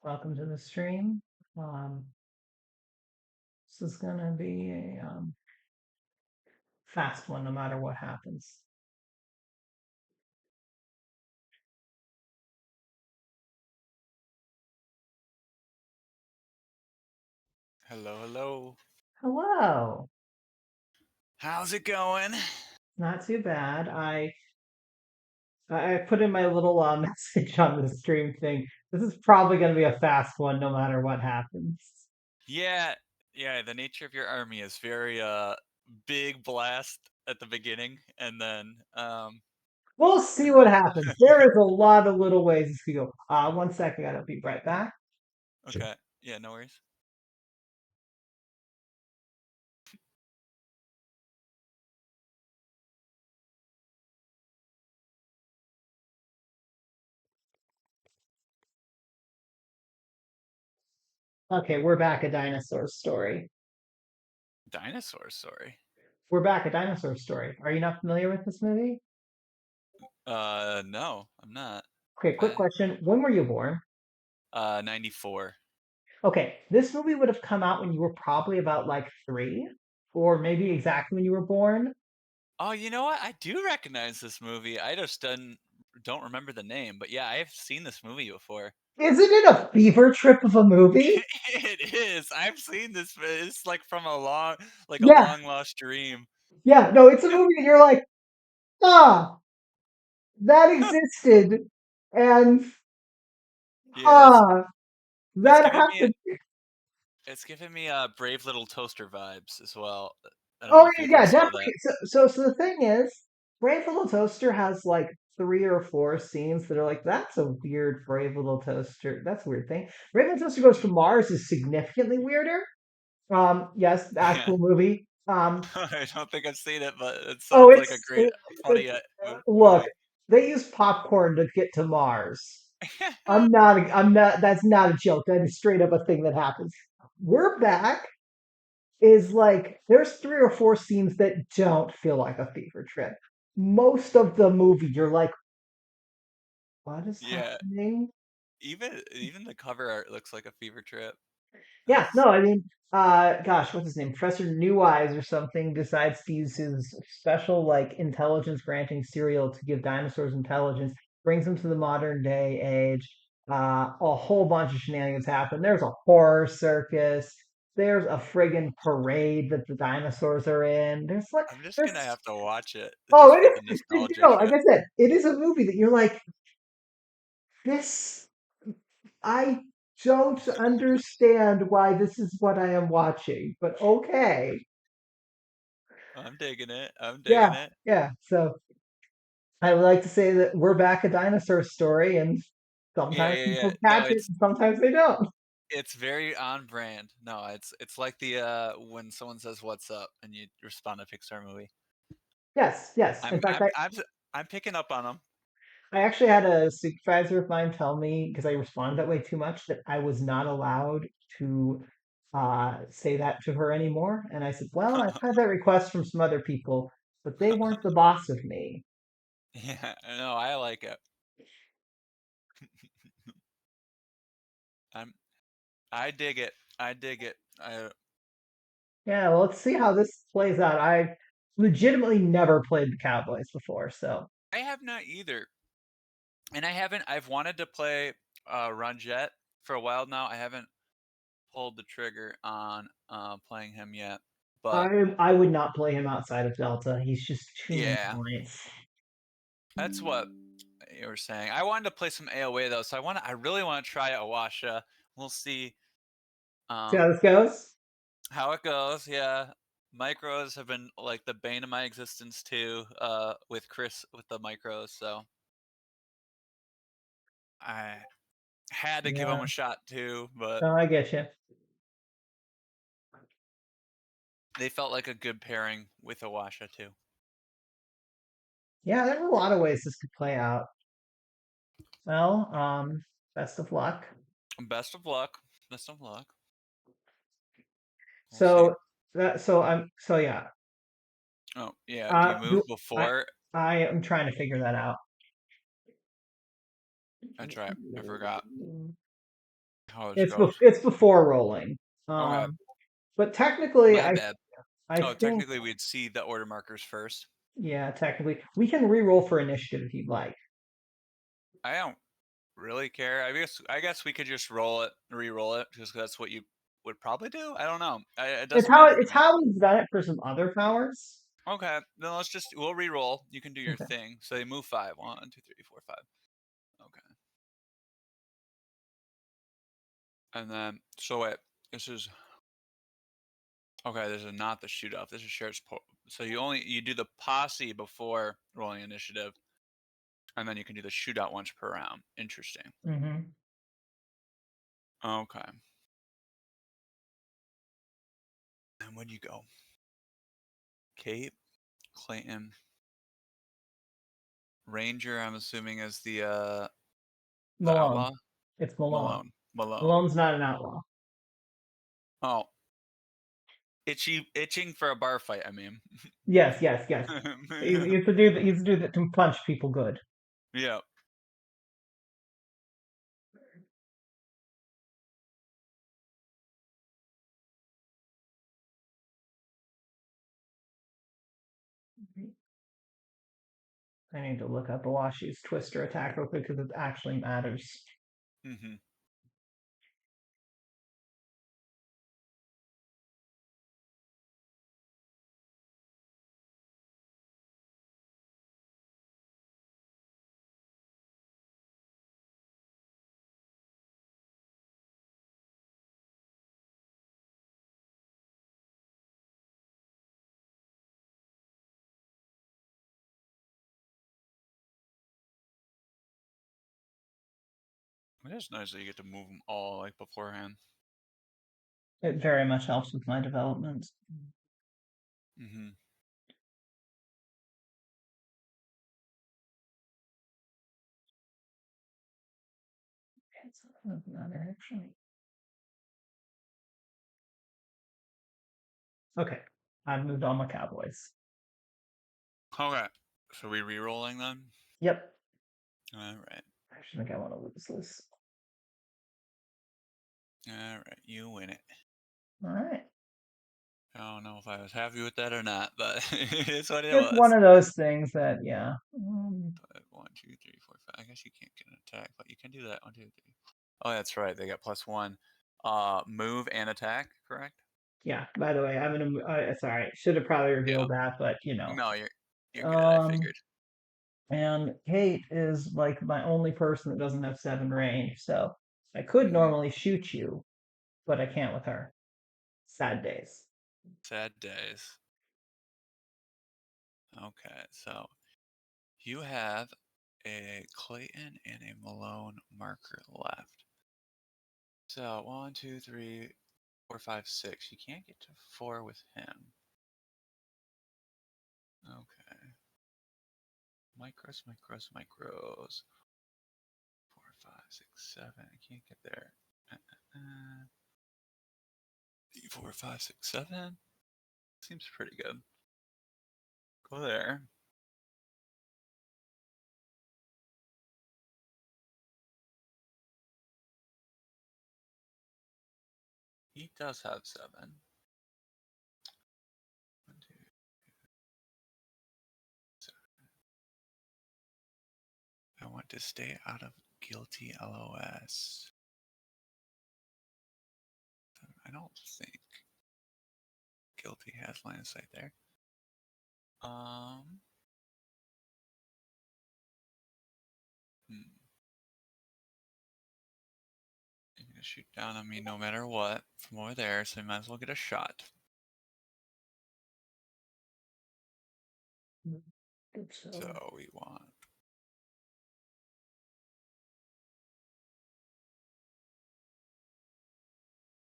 Welcome to the stream. This is gonna be a fast one, no matter what happens. Hello, hello. Hello. How's it going? Not too bad. I put in my little message on the stream thing. This is probably gonna be a fast one, no matter what happens. Yeah, yeah, the nature of your army is very big blast at the beginning and then We'll see what happens. There is a lot of little ways this could go. 1 second, I gotta be right back. okay. Yeah, no worries. Okay, we're back at Dinosaur Story. Dinosaur story. We're back at Dinosaur Story. Are you not familiar with this movie? No, I'm not. Okay, quick I question. When were you born? 94. Okay, this movie would have come out when you were probably about like 3, or maybe exactly when you were born. Oh, you know what? I do recognize this movie. I just don't remember the name, but yeah, I've seen this movie before. Isn't it a fever trip of a movie? It is. I've seen this. It's like from a Yeah, long lost dream. yeah. No, it's a movie that you're like, ah, that existed, and Yeah, ah, it's that giving me happened. It's giving me Brave Little Toaster vibes as well. I don't know Oh if you yeah, ever saw definitely. that. So the thing is, Brave Little Toaster has like 3 or 4 scenes that are like, that's a weird Brave Little Toaster. That's a weird thing. Brave Little Toaster Goes to Mars is significantly weirder. Yes, the Yeah, actual movie. I don't think I've seen it, but it Oh, sounds like a great, it funny look, movie. they use popcorn to get to Mars. I'm not, that's not a joke. That is straight up a thing that happens. We're back is like, there's 3 or 4 scenes that don't feel like a fever trip. Most of the movie, you're like, what is Yeah, happening? even the cover art looks like a fever trip. Yeah, That's no, I mean, gosh, what's his name? Professor New Eyes or something decides to use his special, like, intelligence granting cereal to give dinosaurs intelligence, brings them to the modern day age. A whole bunch of shenanigans happen. There's a horror circus. There's a friggin' parade that the dinosaurs are in. I'm just There's, gonna have to watch it oh, just it for is, the nostalgia like trip. I said, it is a movie that you're like, this I don't understand why this is what I am watching, but okay. I'm digging it. I'm Yeah, digging it. yeah. So I would like to say that we're back a dinosaur story, and Yeah, sometimes yeah, yeah. people No, catch it, and sometimes they don't. it's very on brand. No, it's like the when someone says "What's up" and you respond to a Pixar movie. Yes, yes. In I'm fact, I'm I'm I'm picking up on them. I actually had a supervisor of mine tell me because I responded that way too much that I was not allowed to say that to her anymore. And I said, well, I've had that request from some other people, but they weren't the boss of me. Yeah, no, I like it. I'm I dig it. I dig it. Yeah, well, let's see how this plays out. I've legitimately never played the Cowboys before, so I have not either, and I've wanted to play Run Jet for a while now. I haven't pulled the trigger on playing him yet, but I would not play him outside of Delta. He's just too many yeah, points. that's what you were saying. I wanted to play some AOA though, so I really want to try Awasha. We'll see See how um this goes? how it goes. Yeah. Micros have been like the bane of my existence too, with Chris with the micros, so I had to give him Yeah, a shot too, but no, I get you. they felt like a good pairing with Awasha too. Yeah, there are a lot of ways this could play out. Well, best of luck. Best of luck. Best of luck. We'll see. So so yeah. Oh yeah. Do you Do move I before? I am trying to figure that out. That's right. I forgot. how this goes. It's before rolling. Okay, Um, but technically, my bad. I Oh, think technically we'd see the order markers first. yeah, technically we can re-roll for initiative if you'd like. I don't really care. I guess we could just roll it, re-roll it, because that's what you would probably do. I don't know. It doesn't matter to It's me. how we've done it for some other powers. Okay, then we'll re-roll. You can do your Okay. thing. So they move 5. 1, 2, 3, 4, 5. Okay, and then so wait, this is okay. This is not the shoot off. This is so you do the posse before rolling initiative, and then you can do the shootout once per round. Interesting. Mm-hmm. Okay, and where'd you go? Kate, Clayton, Ranger. I'm assuming is the Malone. outlaw. It's Malone. Malone. Malone's not an outlaw. Oh, itching for a bar fight. I mean, Yes, yes, yes. He's the dude that can punch people good. yeah. I need to look up Awashi's Twister attack real quick because it actually matters. Hmm. It is nice that you get to move them all like beforehand. It very much helps with my development. Hmm. It's not actually. Okay, I've moved all my cowboys. Okay, so we re-rolling then. Yep. All right, I actually think I want to lose this. all right, you win it. All right. I don't know if I was happy with that or not, but it's what it It's one was. of those things that, yeah. 1, 2, 3, 4, 5. I guess you can't get an attack, but you can do that. 1, 2, 3. Oh, that's right. They got +1. Move and attack, correct? Yeah. By the way, I'm gonna. Sorry, should have probably Yeah. revealed that, but you know. No, you're good. I Um, figured. and Kate is like my only person that doesn't have 7 range, so I could Hmm. normally shoot you, but I can't with her. Sad days. Sad days. Okay, so you have a Clayton and a Malone marker left. So 1, 2, 3, 4, 5, 6. You can't get to 4 with him. Okay. Micros, micros, micros. 4, 5, 6, 7. I can't get there. 4, 5, 6, 7. Seems pretty good. Go there. He does have 7. 1, 2, 7. I want to stay out of guilty LOS. I don't think guilty has line of sight there. Um. Hmm. You're gonna shoot down on me no matter what from over there, so you might as well get a shot. Good so. So we want.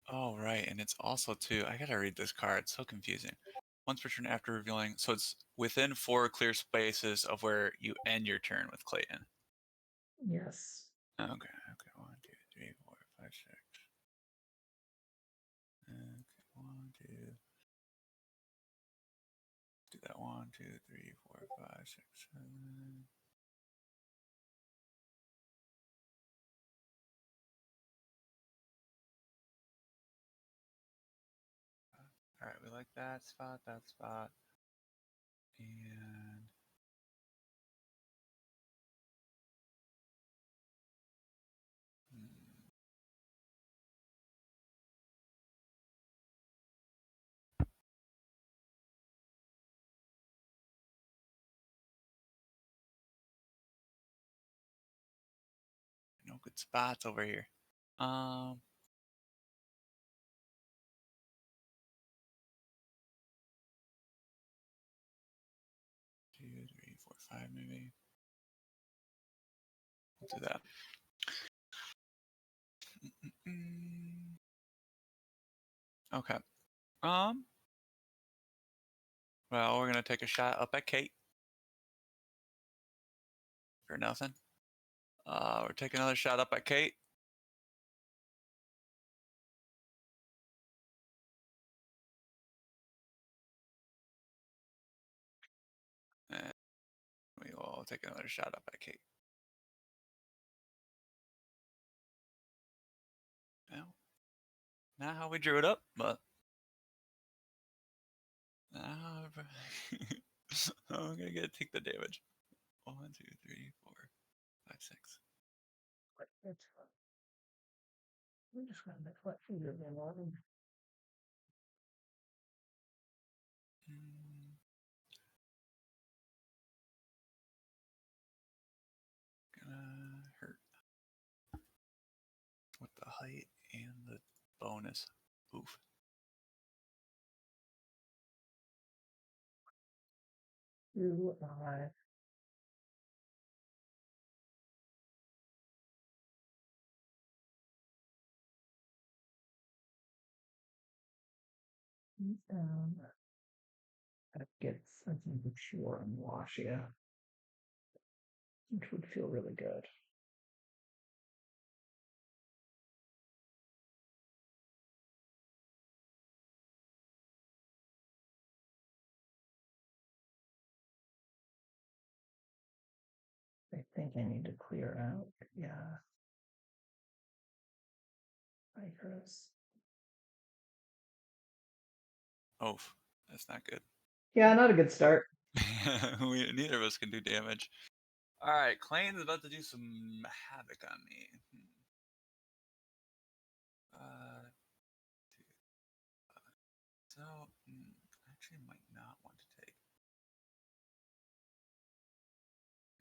Oh right, and it's also too. I gotta read this card. It's so confusing. Once per turn after revealing, so it's within 4 clear spaces of where you end your turn with Clayton. Yes. Okay. Okay. 1, 2, 3, 4, 5, 6. Okay. 1, 2. Do that. 1, 2, 3, 4, 5, 6, 7. All right, we like that spot, and hmm, no good spots over here. Um, 2, 3, 4, 5, maybe. We'll do that. Mm, okay. Well, we're gonna take a shot up at Kate for nothing. We're taking another shot up at Kate. And we will take another shot up at Kate. Well, not how we drew it up, but I'm gonna take the damage. 1, 2, 3, 4, 5, 6. That's fine. I'm just gonna make what figure in order. Mm, gonna hurt with the height and the bonus. Oof. Two, that gets, I think, sure and wash, yeah. Which would feel really good. I think I need to clear out, yeah. Micros. Oof. That's not good. Yeah, not a good start. Neither of us can do damage. All right, Clayton's about to do some havoc on me. So, I actually might not want to take.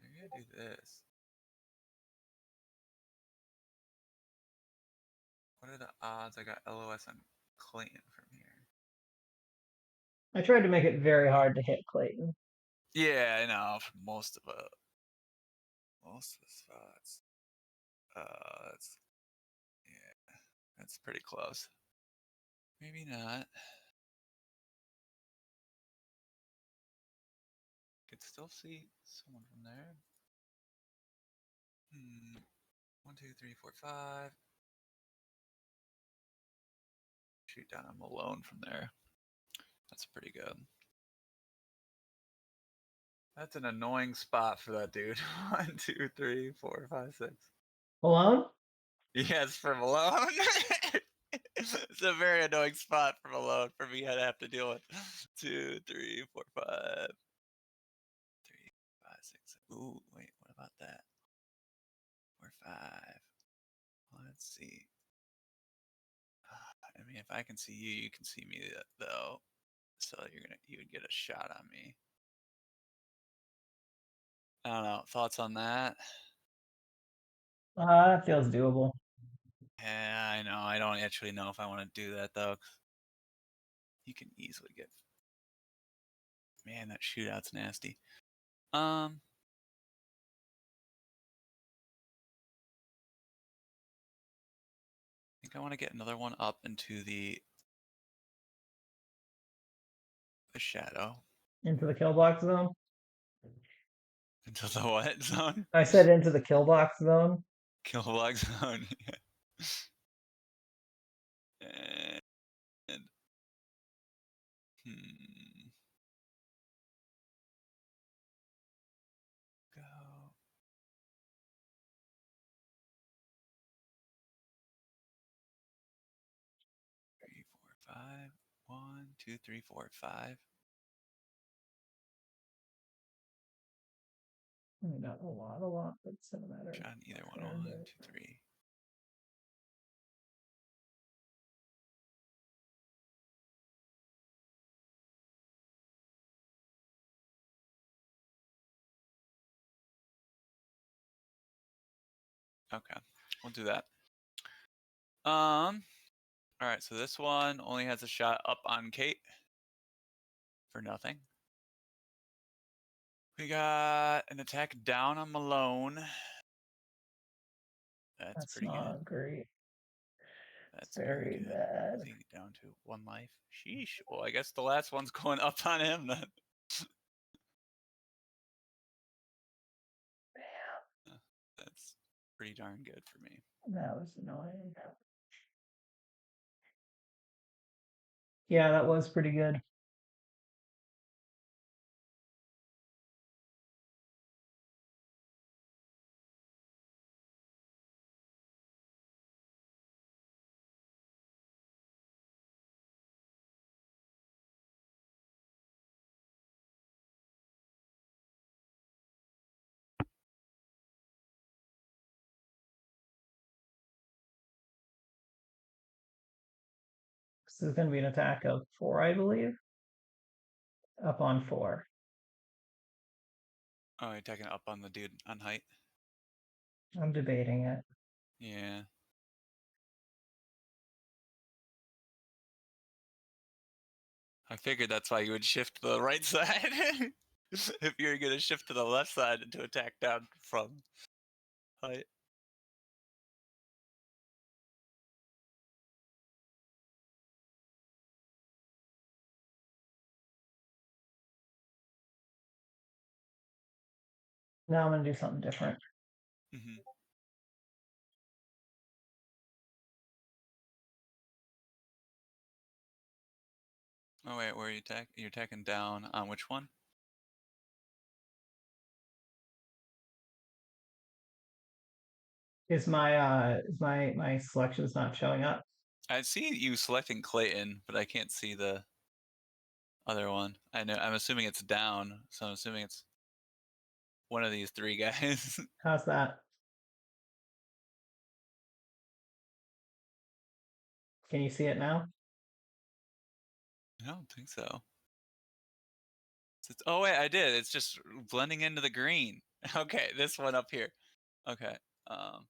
Maybe I do this. What are the odds I got LOS on Clayton from here? I tried to make it very hard to hit Clayton. Yeah, I know, for most of it. Most of the spots. That's, yeah, that's pretty close. Maybe not. Could still see someone from there. 1, 2, 3, 4, 5. Shoot down on Malone from there. That's pretty good. That's an annoying spot for that dude. 1, 2, 3, 4, 5, 6. Alone? Yes, for Malone. It's a very annoying spot for Malone for me to have to deal with. 2, 3, 4, 5. 3, 5, 6. Ooh, wait, what about that? 4, 5. Let's see. I mean, if I can see you, you can see me though. So you would get a shot on me. I don't know. Thoughts on that? That feels doable. Yeah, I know. I don't actually know if I want to do that though. You can easily get. Man, that shootout's nasty. I think I want to get another one up into the shadow. Into the kill box zone? Into the what zone? I said into the kill box zone. Kill log zone. and, and go 3, 4, 5. 1, 2, 3, 4, 5. Not a lot, but it's not a matter Shot in either of one. fair, 1, but 2, 3. Okay, we'll do that. All right, so this one only has a shot up on Kate for nothing. We got an attack down on Malone. That's that's pretty good. not great. It's That's very very good. bad. What's he down to? 1 life. Sheesh. Well, I guess the last one's going up on him then. That's pretty darn good for me. That was annoying. Yeah, that was pretty good. So it's going to be an attack of 4, I believe. Up on 4. Oh, you're taking up on the dude on height? I'm debating it. Yeah. I figured that's why you would shift to the right side. If you're going to shift to the left side and to attack down from height. Now I'm going to do something different. Mm-hmm. Oh, wait, where are you attacking? You're attacking down on which one? Is my selections not showing up? I see you selecting Clayton, but I can't see the other one. I know. I'm assuming it's down, so I'm assuming it's one of these 3 guys. How's that? Can you see it now? I don't think so. Oh wait, I did. It's just blending into the green. Okay, this one up here. Okay. Um.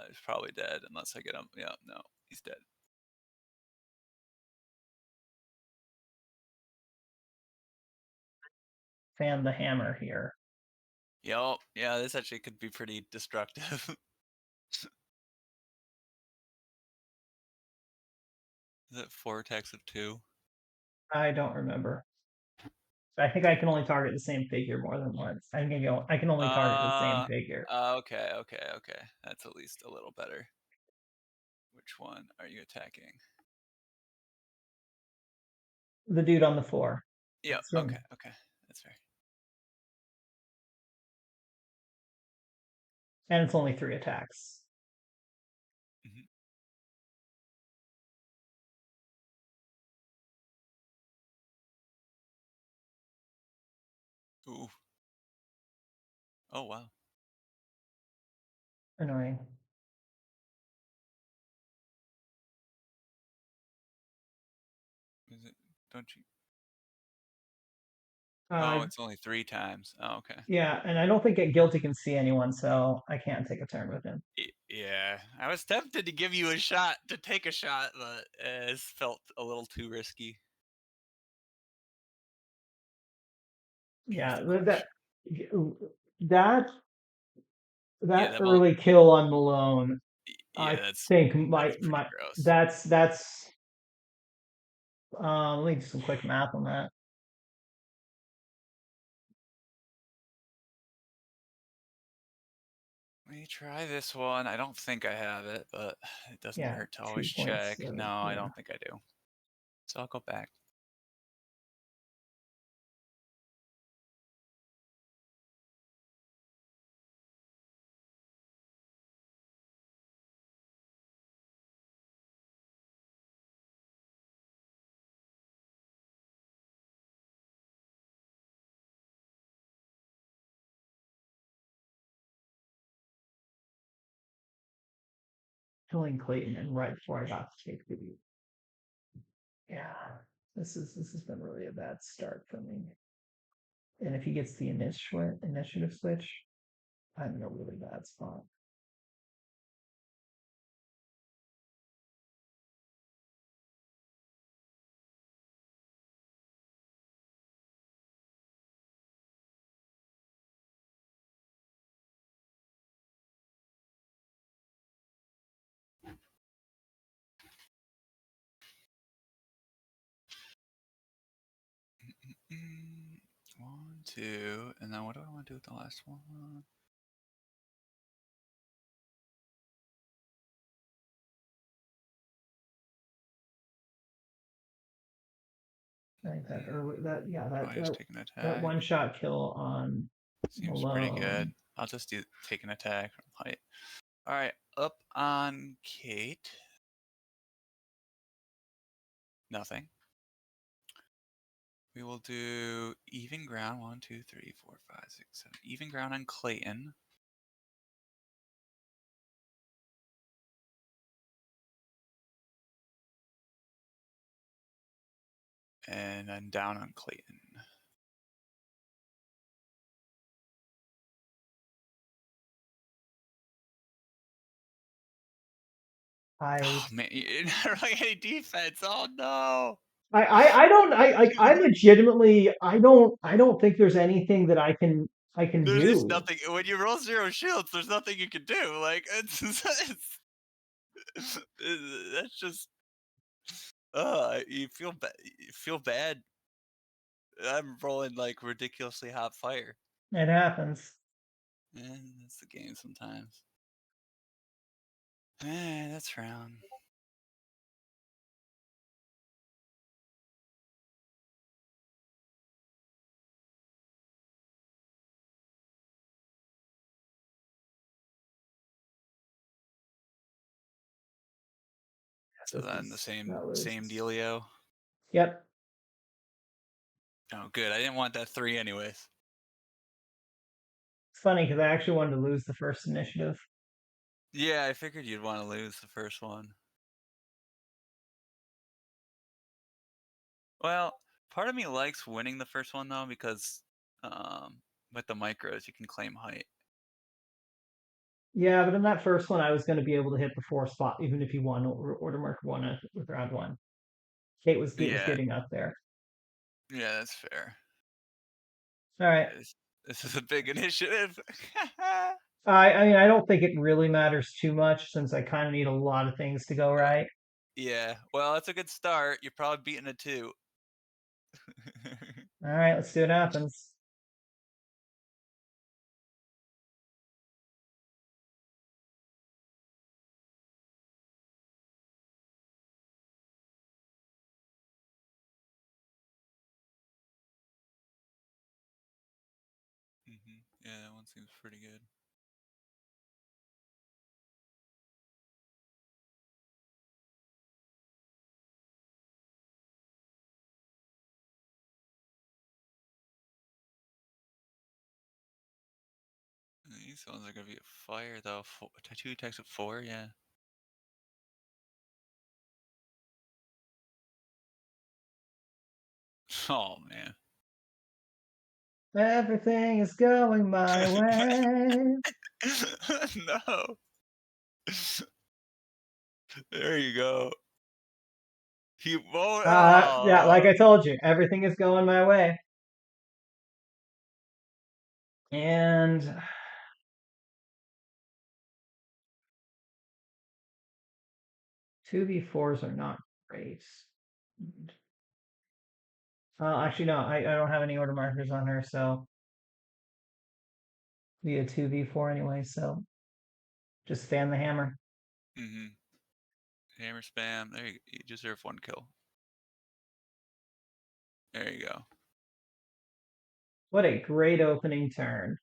He's probably dead unless I get him. Yeah, no, he's dead. Fan the hammer here. Yup. Yeah, this actually could be pretty destructive. Is it 4 attacks of 2? I don't remember. I think I can only target the same figure more than once. I can only target the same figure. Okay, okay, okay. That's at least a little better. Which one are you attacking? The dude on the floor. Yeah, It's from, okay, okay. That's fair. and it's only 3 attacks. Mm-hmm. Ooh. Oh, wow. Annoying. Is it? Don't you? Oh, Uh, it's only 3 times. Oh, okay. yeah, and I don't think Guilty can see anyone, so I can't take a turn with him. Yeah, I was tempted to give you a shot to take a shot, but it felt a little too risky. Here's Yeah, the that question. that Yeah, that that will. early kill on Malone, Yeah, I think that's my pretty my gross. that's let me do some quick math on that. Let me try this one. I don't think I have it, but it doesn't Yeah, hurt to always 2 points. check. No, I Yeah. don't think I do. So I'll go back. killing Clayton and right before I got to take the lead. Yeah, this has been really a bad start for me. And if he gets the initiative switch, I'm in a really bad spot. One, two, and then what do I want to do with the last one? I think that early that yeah Oh, he's taking an that attack. one shot kill on Seems pretty good. Malone. I'll just take an attack from height. All right, up on Kate. Nothing. We will do even ground. 1, 2, 3, 4, 5, 6, 7. Even ground on Clayton. And then down on Clayton. Oh man, you're not really any defense. Oh no. I don't I legitimately I don't think there's anything that I can There is do. nothing when you roll 0 shields. There's nothing you can do. Like that's just. You feel bad. You feel bad. I'm rolling like ridiculously hot fire. It happens. And that's the game sometimes. That's round. So then the That was same dealio. yep. Oh, good. I didn't want that 3 anyways. It's funny because I actually wanted to lose the first initiative. Yeah, I figured you'd want to lose the first one. Well, part of me likes winning the first one though because with the micros you can claim height. Yeah, but in that first one, I was going to be able to hit the 4 spot even if he won order mark one with round one. Kate was Yeah, getting up there. yeah, that's fair. All right. Yeah, this is a big initiative. I mean I don't think it really matters too much since I kind of need a lot of things to go right. Yeah, well, that's a good start. You're probably beating it too. All right, let's see what happens. Yeah, that one seems pretty good. These ones are gonna be a fire though. 2 attacks at 4, yeah. Oh man. Everything is going my way. No. There you go. He won't. Yeah, like Oh. I told you, everything is going my way. And 2v4s are not great. Actually, no, I don't have any order markers on her, so be a 2v4 anyway, so just fan the hammer. Hammer spam. There you go. You deserve 1 kill. There you go. What a great opening turn.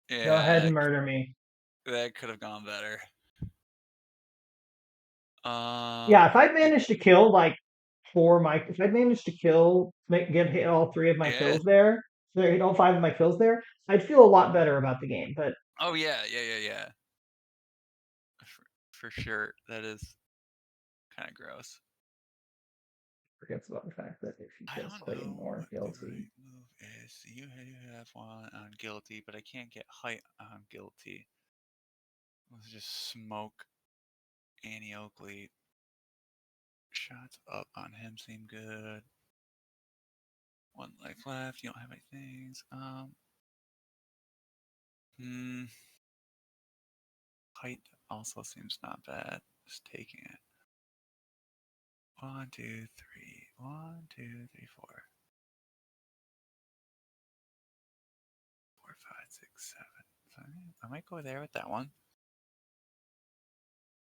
Go ahead Yeah, and murder me. that could have gone better. Yeah, if I managed to kill like if I managed to get hit all 3 of my Yeah. kills there, hit all 5 of my kills there, I'd feel a lot better about the game. But Oh yeah, yeah. For for sure. That is kind of gross. Forgets about the fact that if he I kills don't Clayton know more, what the guilty. right move is. You have one on guilty, but I can't get height on guilty. Let's just smoke Annie Oakley. Shots up on him seem good. One life left. You don't have any things. Hmm. Height also seems not bad. Just taking it. 1, 2, 3. 1, 2, 3, 4. 4, 5, 6, 7. So I might go there with that one.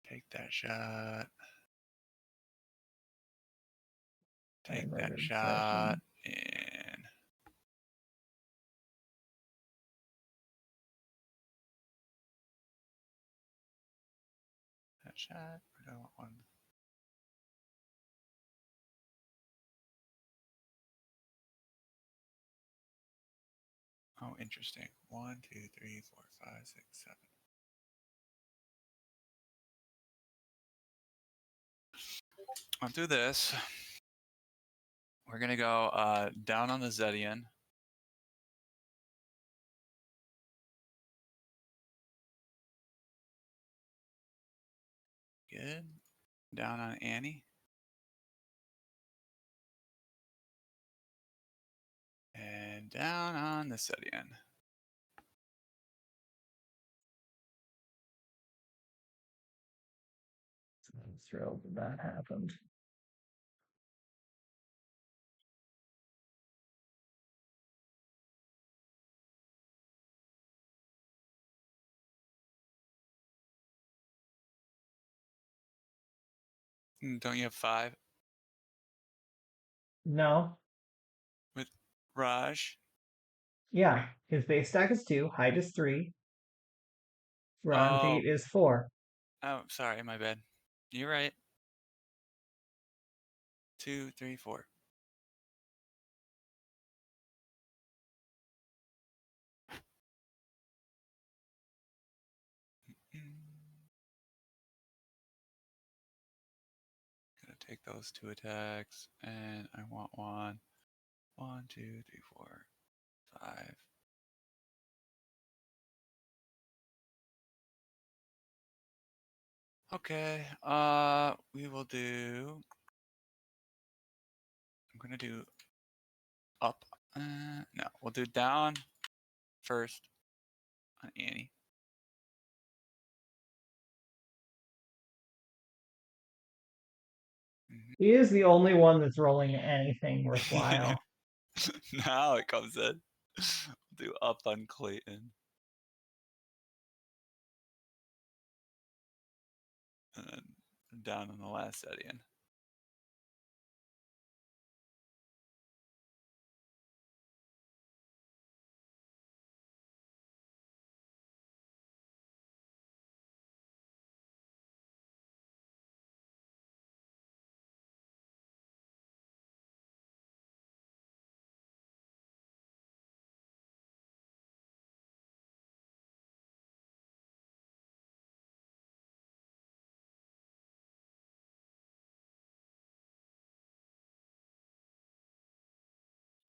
Take that shot. I Take that murdered shot. Session. And that shot. I don't want one. Oh, interesting. 1, 2, 3, 4, 5, 6, 7. I'll do this. We're gonna go down on the Zedian. Good. Down on Annie. And down on the Zedian. I'm thrilled that happened. Don't you have 5 No. with Raj? Yeah, his base stack is 2, height is 3, run Oh, feet is 4. oh, sorry, my bad. You're right. 2, 3, 4. Gonna take those 2 attacks, and I want one. 1, 2, 3, 4, 5. Okay. We will do. I'm gonna do up. No, we'll do down first on Annie. He is the only one that's rolling anything worthwhile. Now it comes in. We'll do up on Clayton. And then down on the last Edian.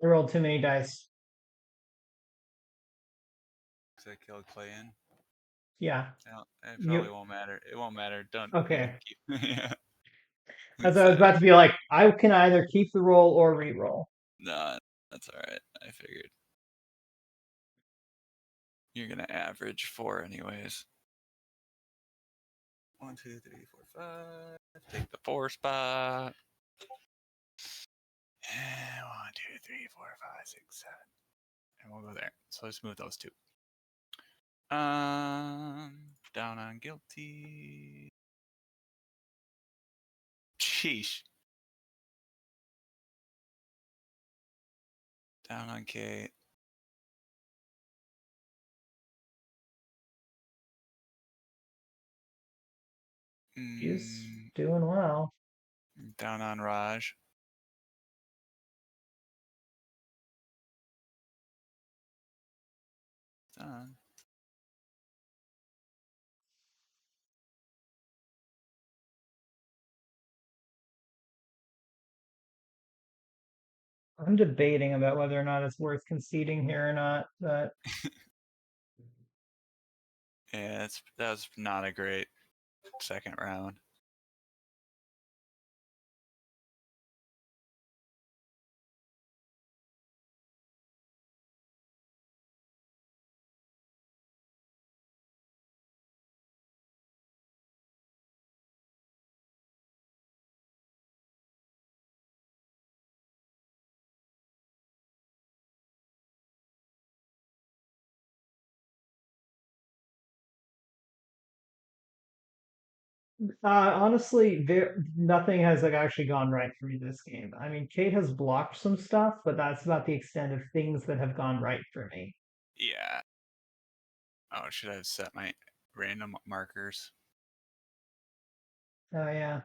I rolled too many dice. Because I killed Clayton. Yeah. It You probably won't matter. It won't matter. Don't. You okay? can keep. Yeah. As It's I was about to be like, I can either keep the roll or re-roll. no, that's all right. I figured you're gonna average 4 anyways. 1, 2, 3, 4, 5. Take the 4 spot. And 1, 2, 3, 4, 5, 6, 7. And we'll go there. So let's move those 2. Down on guilty. Sheesh. Down on Kate. He's Mm, doing well. down on Raj. Done. I'm debating about whether or not it's worth conceding here or not, but Yeah, that was not a great second round. honestly, nothing has like actually gone right for me this game. I mean, Kate has blocked some stuff, but that's about the extent of things that have gone right for me. Yeah. Oh, should I have set my random markers? Oh yeah,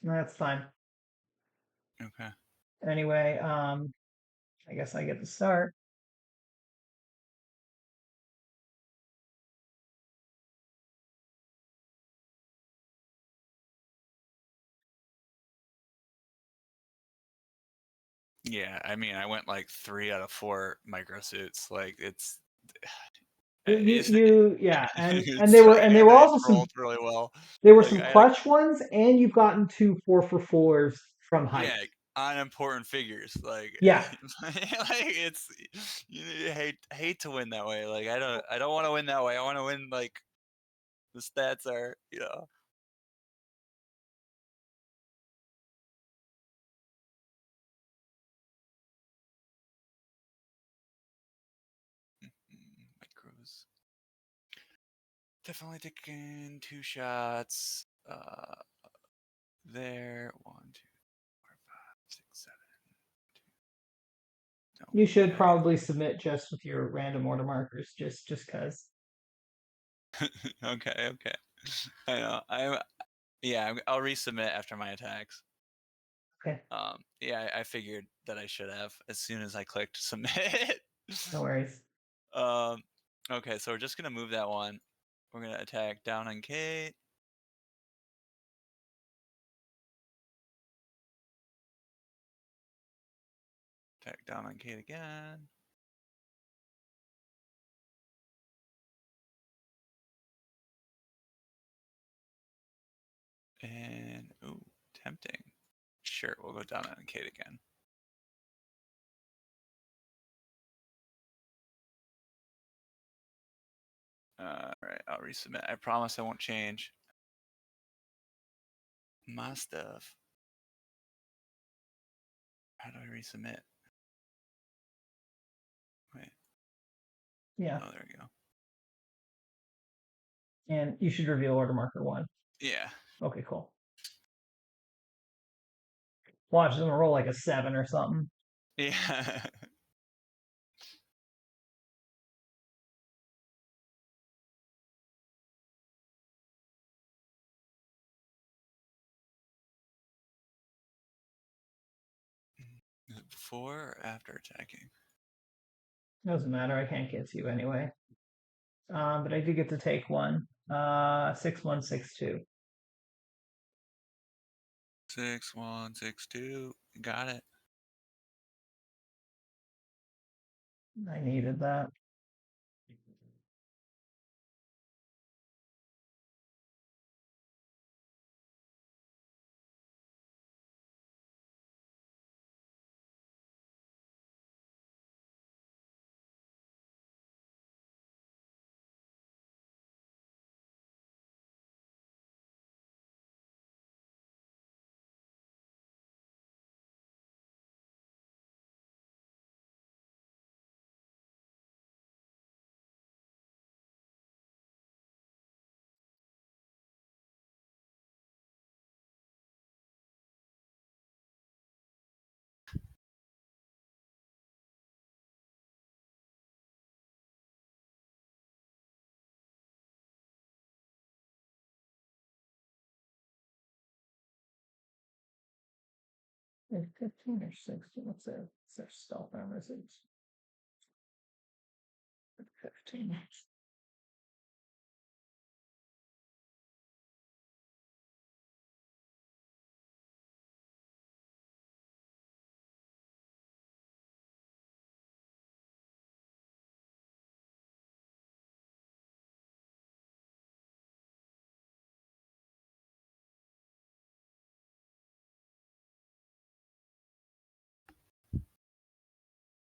that's fine. Okay. Anyway, I guess I get to start. Yeah, I mean, I went like 3 out of 4 micro suits. Like it's Yeah, and it's like there and were it also rolled really well. there were Like some I had a clutch ones, and you've gotten two 4 for 4s from height. yeah, unimportant figures. Like Yeah, like it's you hate to win that way. Like I don't want to win that way. I want to win like the stats are, you know. Micros. Definitely taking 2 shots. There. 1, 2, 4, 5, 6, 7. No, you should yeah, probably submit just with your random order markers, just cause. okay, okay. I know. I'll resubmit after my attacks. Okay, Yeah, I figured that I should have as soon as I clicked submit. no worries. um, okay, so we're just gonna move that one. We're gonna attack down on Kate. Attack down on Kate again. And ooh, tempting. Sure, we'll go down on Kate again. All right, I'll resubmit. I promise I won't change my stuff. How do I resubmit? Wait. Yeah, Oh, there we go. and you should reveal order marker 1. Yeah. Okay, cool. Watch, it's gonna roll like a 7 or something. Yeah. Is it before or after attacking? Doesn't matter. I can't get to you anyway. But I do get to take one. 6162. 6162. Got it. I needed that. Like 15 or 16. What's their stealth armor? Is it 15?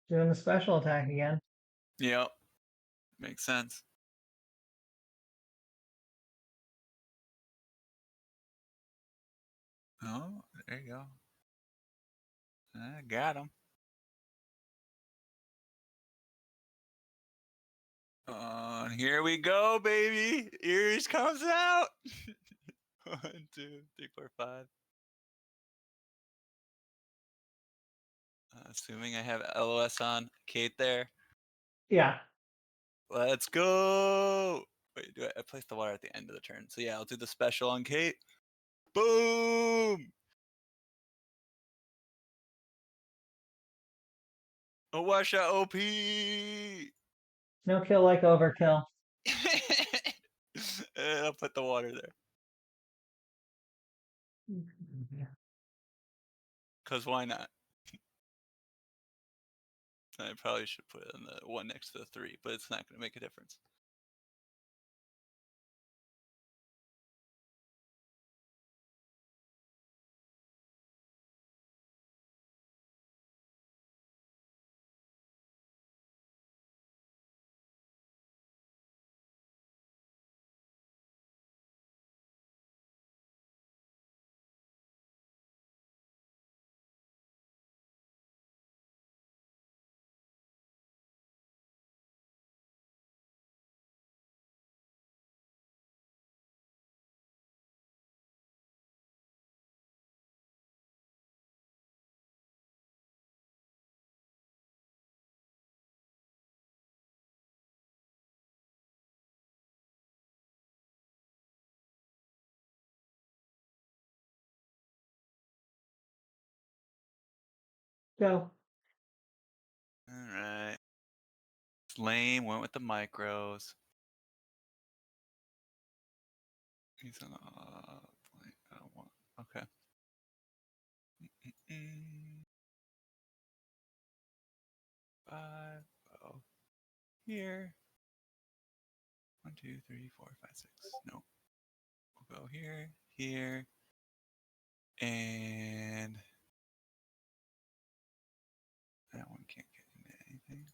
Doing the special attack again. Yep. Makes sense. Oh, there you go. I got him. And here we go, baby. Ears comes out. 1, 2, 3, 4, 5. Assuming I have LOS on Kate there. Yeah. Let's go. Wait, I placed the water at the end of the turn. So yeah, I'll do the special on Kate. Boom. A wash out OP. No kill like overkill. And I'll put the water there. Because why not? I probably should put it on the one next to the 3, but it's not going to make a difference. Go. All right. Lame went with the micros. He's on I don't want. Okay. Mm-mm. 5. Oh. Here. 1, 2, 3, 4, 5, 6. No. We'll go here, here, and that one can't get into anything.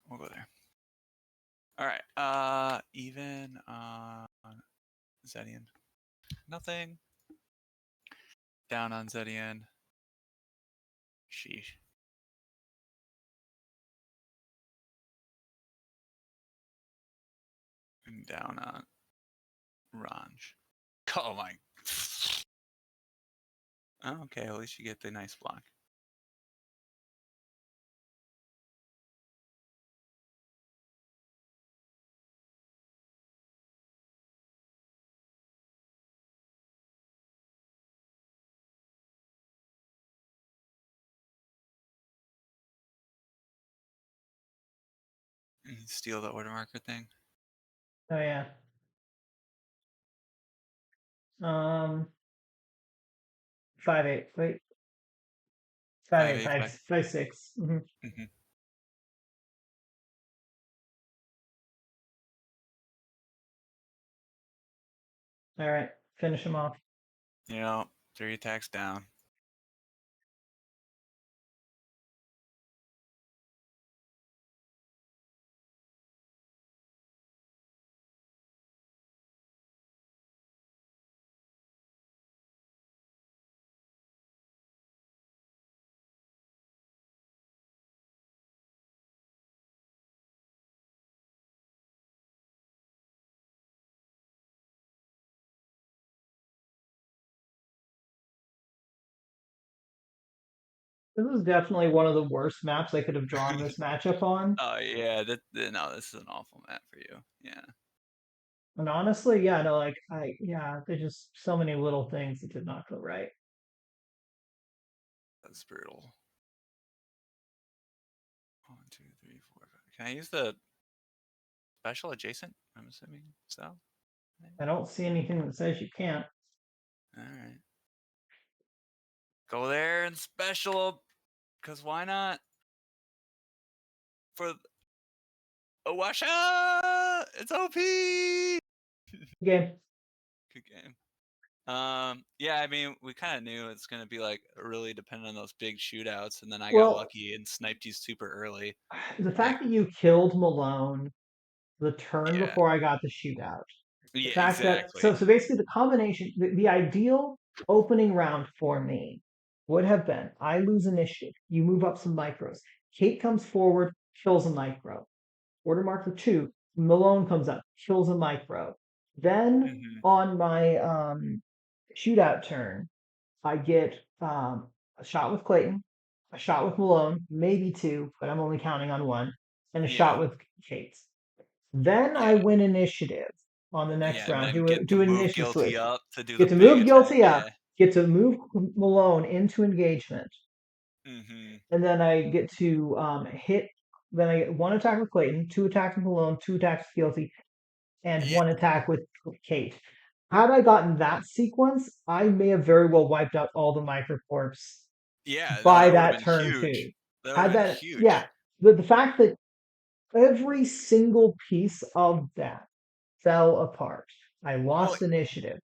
We'll go there. All right. Even on Zedian. Nothing. Down on Zedian. Sheesh. And down on Ranj. Oh my. Oh, okay, at least you get the nice block. And steal the order marker thing. Oh yeah. 5-8. Wait. 5-8. 5-8, 5. 5-6. Mm-hmm. Mm-hmm. All right. Finish him off. You know, 3 attacks down. This is definitely one of the worst maps I could have drawn this matchup on. Oh yeah, no, this is an awful map for you. Yeah, And honestly, yeah, no, like there's just so many little things that did not go right. that's brutal. 1, 2, 3, 4, 5. Can I use the special adjacent? I'm assuming so. I don't see anything that says you can't. All right. Go there and special, cause why not? For a wash out! It's OP! Game. Good game. Yeah, I mean, we kind of knew it's gonna be like really dependent on those big shootouts, and then I got Well, lucky and sniped you super early. the Like, fact that you killed Malone the turn yeah, before I got the shootout. The yeah, fact that exactly. so basically the combination, the ideal opening round for me would have been I lose initiative, you move up some micros, Kate comes forward, kills a micro. Order marker two, Malone comes up, kills a micro. Then Hmm. on my shootout turn, I get a shot with Clayton, a shot with Malone, maybe two, but I'm only counting on one, and a shot Yeah, with Kate. Then I yeah, win initiative on the next yeah, and round. then Do get to an move initiative guilty switch. up to do the Get to big move attack. guilty up. Yeah. Get to move Malone into engagement, Hmm. and then I get to hit. Then I get one attack with Clayton, two attacks with Malone, two attacks with guilty, and Yeah, one attack with Kate. Had I gotten that sequence, I may have very well wiped out all the microcorps yeah. No, by that would have that been turn too. huge. That would have Had been that, yeah, huge. the fact that every single piece of that fell apart. I Well, lost initiative.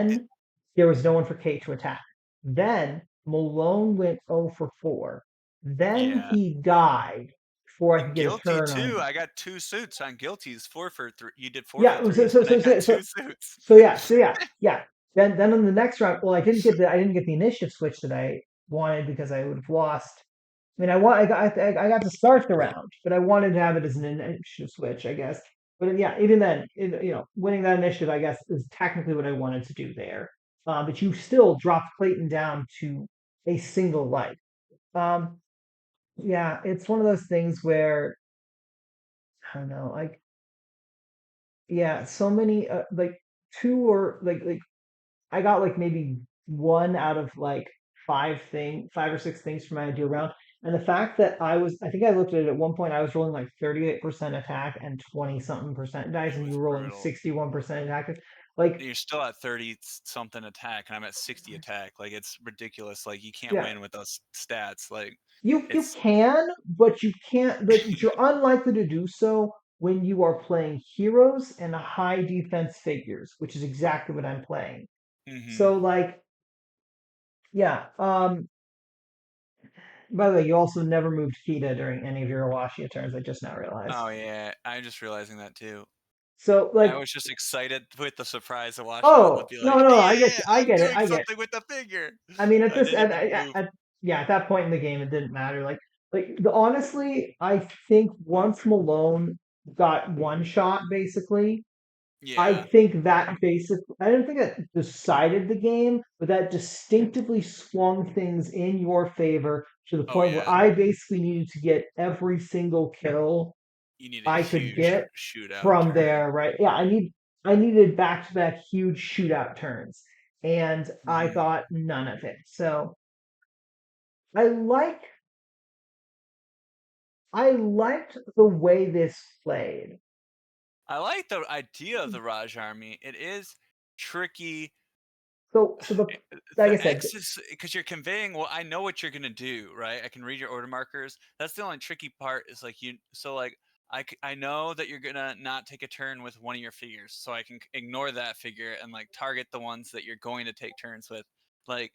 it, Then there was no one for Kate to attack. Then Malone went 0 for 4. Then yeah. he died before I could And get a guilty turn on too. him. I got two suits on guilties. 4 for 3. You did four for Yeah, three, and I got two suits. yeah. Then on the next round, well, I didn't get the initiative switch that I wanted because I would have lost. I mean, I got to start the round, but I wanted to have it as an initiative switch, I guess. But yeah, even then, winning that initiative, I guess, is technically what I wanted to do there. But you still dropped Clayton down to a single life. Um, yeah, it's one of those things where I don't know, like yeah, so many like two or like I got like maybe one out of like five or six things from my ideal round. And the fact that I think I looked at it at one point, I was rolling like 38% attack and 20 something percent dice, It and you was were rolling brutal. 61% attack. Like, You're still at 30 something attack, and I'm at 60 attack. Like, it's ridiculous. Like, you can't yeah, win with those stats. Like, you it's. can, but you can't, but you're unlikely to do so when you are playing heroes and high defense figures, which is exactly what I'm playing. Hmm. So, like, yeah, by the way, you also never moved Kita during any of your Awashia turns. I just now realized. Oh, yeah. I'm just realizing that too. So I like, was just excited with the surprise of watching out to oh be no like, no, I get yeah, you, I I'm get it, doing I get. something with the figure. I mean, at I this didn't even move. yeah, at that point in the game, it didn't matter. Honestly, I think once Malone got one shot, basically, I Yeah. think that I don't think that decided the game, but that distinctively swung things in your favor to the Oh, point where yeah. I basically needed to get every single kill You need a I could huge get shootout from turn. there, right? Yeah, I needed back to back huge shootout turns, and I Hmm. got none of it. So I like I liked the way this played. I like the idea of the Raj army. It is tricky. So like I The said, X is because you're conveying. Well, I know what you're gonna do, right? I can read your order markers. That's the only tricky part. Is like you. So like I know that you're gonna not take a turn with one of your figures, so I can ignore that figure and like target the ones that you're going to take turns with. Like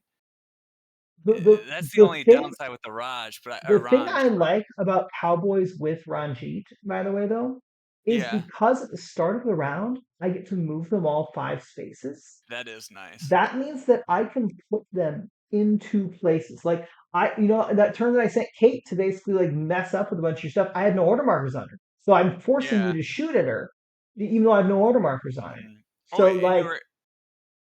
the the that's the the only thing downside with the Raj, but the or thing Ranj. I like about Cowboys with Ranjit, by the way, though, is Yeah, because at the start of the round I get to move them all 5 spaces. that is nice. That means that I can put them into places. Like that turn that I sent Kate to basically like mess up with a bunch of your stuff. I had no order markers on her, so I'm forcing you Yeah. to shoot at her, even though I have no order markers on her. Hmm. Oh, So and like,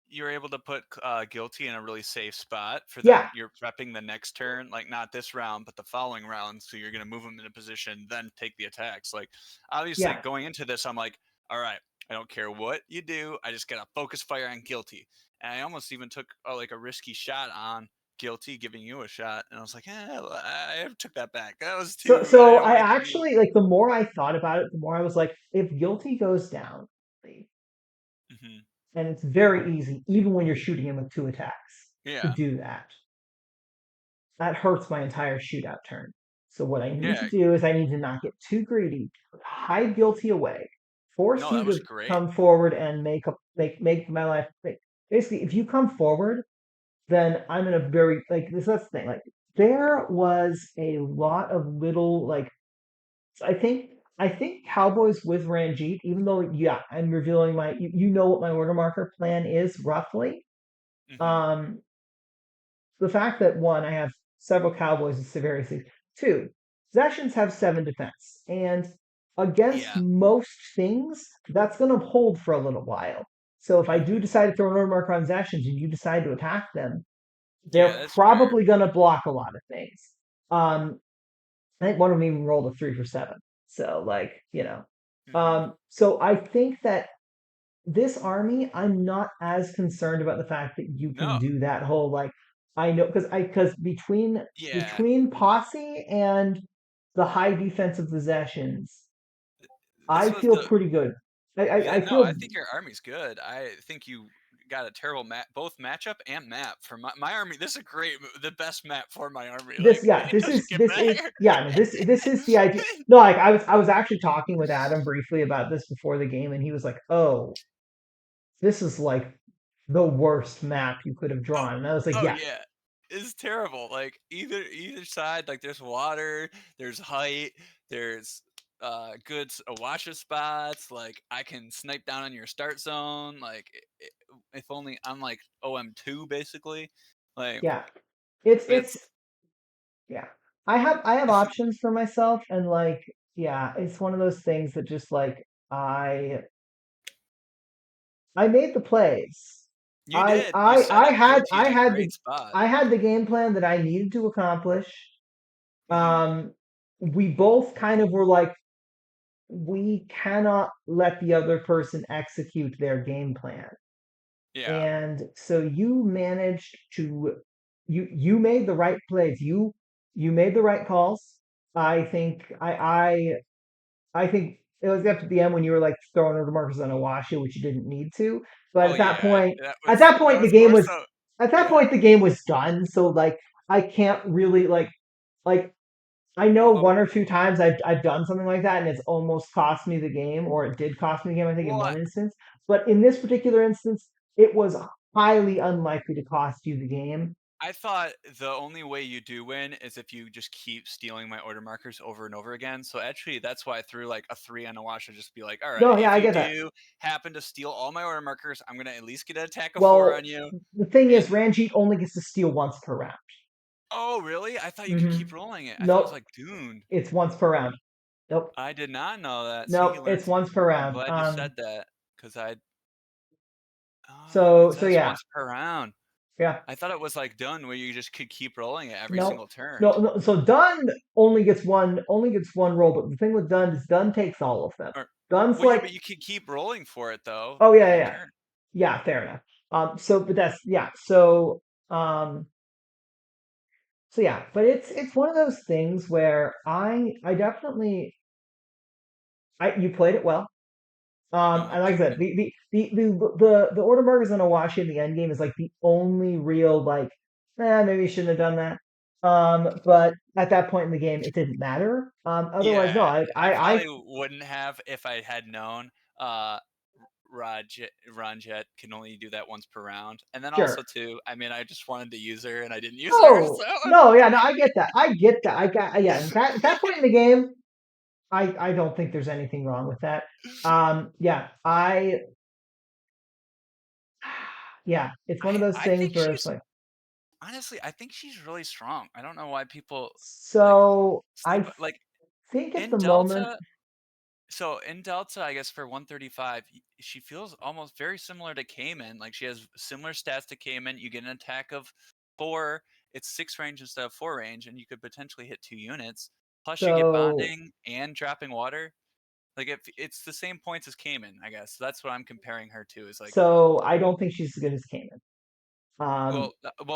you're able to put guilty in a really safe spot for yeah, then you're prepping the next turn, like not this round but the following round, so you're going to move them in a position then take the attacks. Like obviously yeah. going into this I'm like, all right, I don't care what you do, I just gotta focus fire on guilty. And I almost even took like a risky shot on guilty giving you a shot, and I was like, I took that back, that was too, I So didn't I want to give you. actually like the more I thought about it, the more I was like, if guilty goes down, Mhm. And it's very easy, even when you're shooting him with two attacks, to Yeah. do that. That hurts my entire shootout turn. So what I need to Yeah. do is I need to not get too greedy, hide guilty away, force No, you that was to great. come forward and make my life. Basically, if you come forward, then I'm in a very like this. That's the thing. Like there was a lot of little like I think Cowboys with Ranjit, even though yeah, I'm revealing you know what my order marker plan is roughly. Mhm. Um, the fact that one, I have several Cowboys with severity. Two, possessions have seven defense, and against Yeah. most things, that's going to hold for a little while. So if I do Mhm. decide to throw an order marker on possessions and you decide to attack them, Yeah, they're that's fair. probably going to block a lot of things. Um, I think one of them even rolled a 3 for 7. So like Mhm. so I think that this army, I'm not as concerned about the fact that you can No. do that whole like I know because between Yeah. between posse and the high defensive possessions, This I was feel the pretty good. I no, I feel think your army's good. I think you got a terrible both matchup and map for my army. This is a great, the best map for my army. this Like yeah it doesn't get this is better. yeah no, this is the idea. No, like I was actually talking with Adam briefly about this before the game, and he was like, "Oh, this is like the worst map you could have Oh, drawn." And I was like, oh "Yeah, yeah. It's terrible. Like either side, like there's water, there's height, there's good watcher spots. Like I can snipe down on your start zone. Like if only I'm like OM2 basically. Like yeah." It's it's yeah. I have options for myself, and like yeah, it's one of those things that just like I made the plays. you I did. You I set I up had guilty I in a had the great spot. I had the game plan that I needed to accomplish. Hmm. Um, we both kind of were like, we cannot let the other person execute their game plan. Yeah. And so you managed to you made the right plays. You made the right calls. I think I think it was up to the end when you were like throwing over markers on Awasha, which you didn't need to. But Oh yeah. at that That point the was game more was so. at that Yeah. point the game was done. So like I can't really like I know Well, one or two times I've done something like that and it's almost cost me the game, or it did cost me the game, I think, in well, one instance. But in this particular instance, it was highly unlikely to cost you the game. I thought the only way you do win is if you just keep stealing my order markers over and over again. So actually, that's why I threw like a 3 on a watch to just be like, all right, No, yeah, if I you get that. do happen to steal all my order markers, I'm gonna at least get an attack of 4 Well, on you. the thing is, And Ranjit only gets to steal once per round. oh, really? I thought you could Hmm. keep rolling it. I thought it was Nope, like Dune. it's once per round. Nope, I did not know that. See, nope, you learned. it's once per I'm round. glad you said that because I. Oh, it So says yeah, once per round. yeah. I thought it was like done where you just could keep rolling it every No, single turn. no, no. So Dunn only gets one roll, but the thing with Dunn is Dunn takes all of them. Or, Dunn's well, yeah, but like, you could keep rolling for it though oh yeah, yeah, every yeah, turn. yeah, fair enough. But that's yeah. Um, so yeah, but it's one of those things where I definitely you played it well. No, And like I thank said, you. the order burgers on Awashi in the end game is like the only real like, maybe you shouldn't have done that. But at that point in the game, it didn't matter. Otherwise, no, Yeah, I I probably wouldn't have if I had known. Uh, Ranjet can only do that once per round, and then sure. also too. I mean, I just wanted to use her, and I didn't use her. Oh So no, yeah, no, I get that. I get that. I got yeah. At that point in the game, I don't think there's anything wrong with that. Yeah, yeah, it's one of those I things think where it's she's like, honestly, I think she's really strong. I don't know why people like so sleep I like think at in the moment, Delta. So in Delta, I guess for 135, she feels almost very similar to Cayman. Like she has similar stats to Cayman. You get an attack of 4. It's 6 range instead of 4 range, and you could potentially hit 2 units. Plus, you get so bonding and dropping water. Like if it's the same points as Cayman, I guess. So that's what I'm comparing her to. Is like, so I don't think she's as good as Kanan. Um,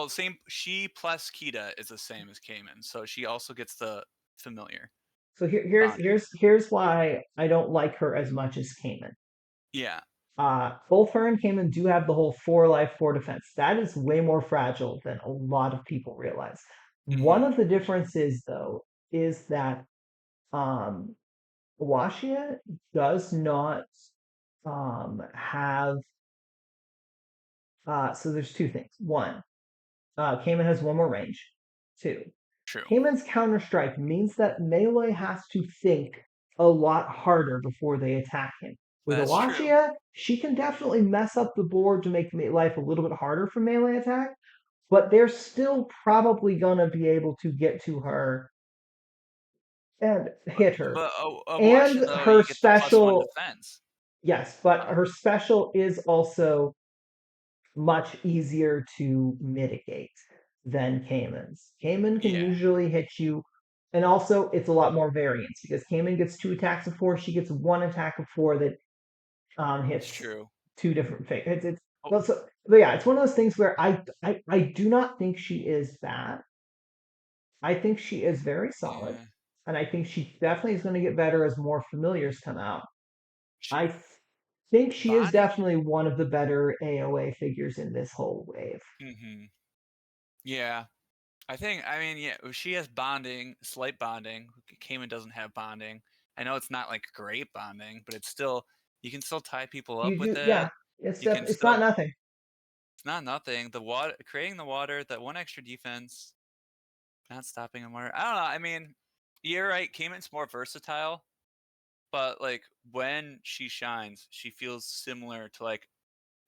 same. She plus Kita is the same as Cayman, so she also gets the familiar so here's bonding. here's here's why I don't like her as much as Kanan. Yeah. Both her and Cayman do have the whole 4 life, 4 defense. That is way more fragile than a lot of people realize. One Hmm. of the differences, though, is that um, Washia does not have. So there's two things. One, Cayman has one more range. Two, True. Cayman's counter strike means that melee has to think a lot harder before they attack him. With That's true. Awashia, she can definitely mess up the board to make life a little bit harder for melee attack, but they're still probably gonna be able to get to her and hit her. But And Washa though, her you get the +1 special, defense. yes, but Uh, her special is also much easier to mitigate than Cayman's. Cayman can yeah, usually hit you, and also it's a lot more variance because Cayman gets 2 attacks of 4, she gets 1 attack of 4 that it's hits true. two different things. It's Oh, well, so but yeah, it's one of those things where I do not think she is bad. I think she is very solid, yeah. and I think she definitely is going to get better as more familiars come out. She I think she is bonding. definitely one of the better AOA figures in this whole wave. Hmm. Yeah, I mean, yeah, she has bonding, slight bonding. Cayman doesn't have bonding. I know it's not like great bonding, but it's still you can still tie people up You with do, it. yeah. It's You can it's not still nothing. it's not nothing. The water creating the water, that one extra defense, not stopping a water. I don't know. I mean, you're right. Cayman's more versatile, but like when she shines, she feels similar to like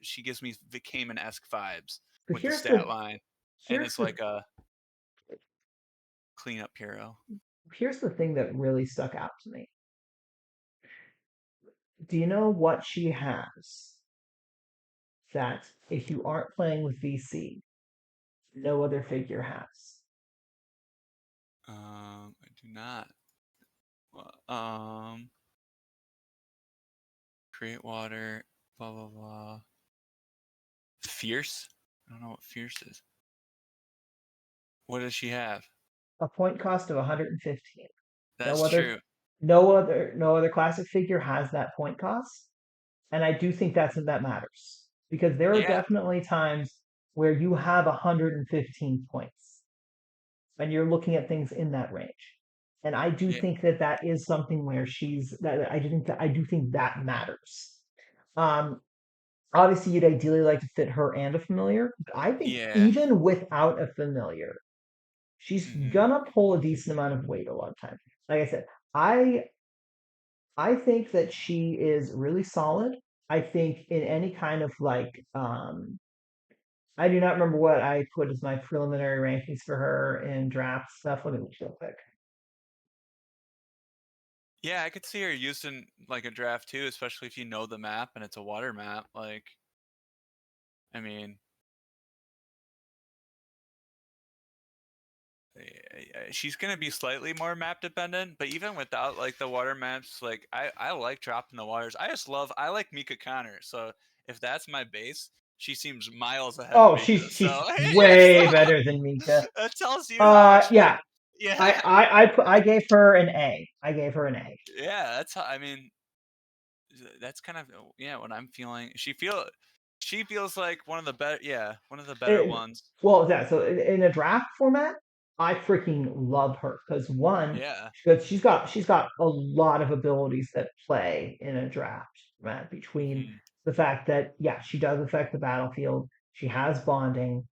she gives me the Cayman-esque vibes But with the here's stat the line, and here's it's the like a cleanup hero. here's the thing that really stuck out to me. Do you know what she has that if you aren't playing with VC, no other figure has? I do not. Create water. Blah blah blah. Fierce. I don't know what fierce is. What does she have? A point cost of 115. No That's other true. no other classic figure has that point cost. And I do think that matters. Because there are Yeah. definitely times where you have 115 points and you're looking at things in that range. And I do Yeah. think that is something where she's that I do think that matters. Um, Obviously, you'd ideally like to fit her and a familiar. But I think Yeah. even without a familiar, she's Hmm. gonna pull a decent amount of weight a lot of times. Like I said, I I think that she is really solid. I think in any kind of I do not remember what I put as my preliminary rankings for her in draft stuff. Let me look real quick. Yeah, I could see her used in like a draft too, especially if you know the map and it's a water map. Like, I mean, she's gonna be slightly more map dependent, but even without like the water maps, like I like dropping the waters. I like Mika Connor. So if that's my base, she seems miles ahead of Oh, Mika. she's So it's way better than Mika. that tells you how much like Yeah, yeah. I gave her an A. I gave her an A. Yeah, that's how I mean that's kind of yeah, what I'm feeling. She feels like one of the better yeah, one of the better It, ones. well, yeah. So in a draft format, I freaking love her because one, Yeah. she's got a lot of abilities that play in a draft format between Hmm. the fact that yeah, she does affect the battlefield. She has bonding,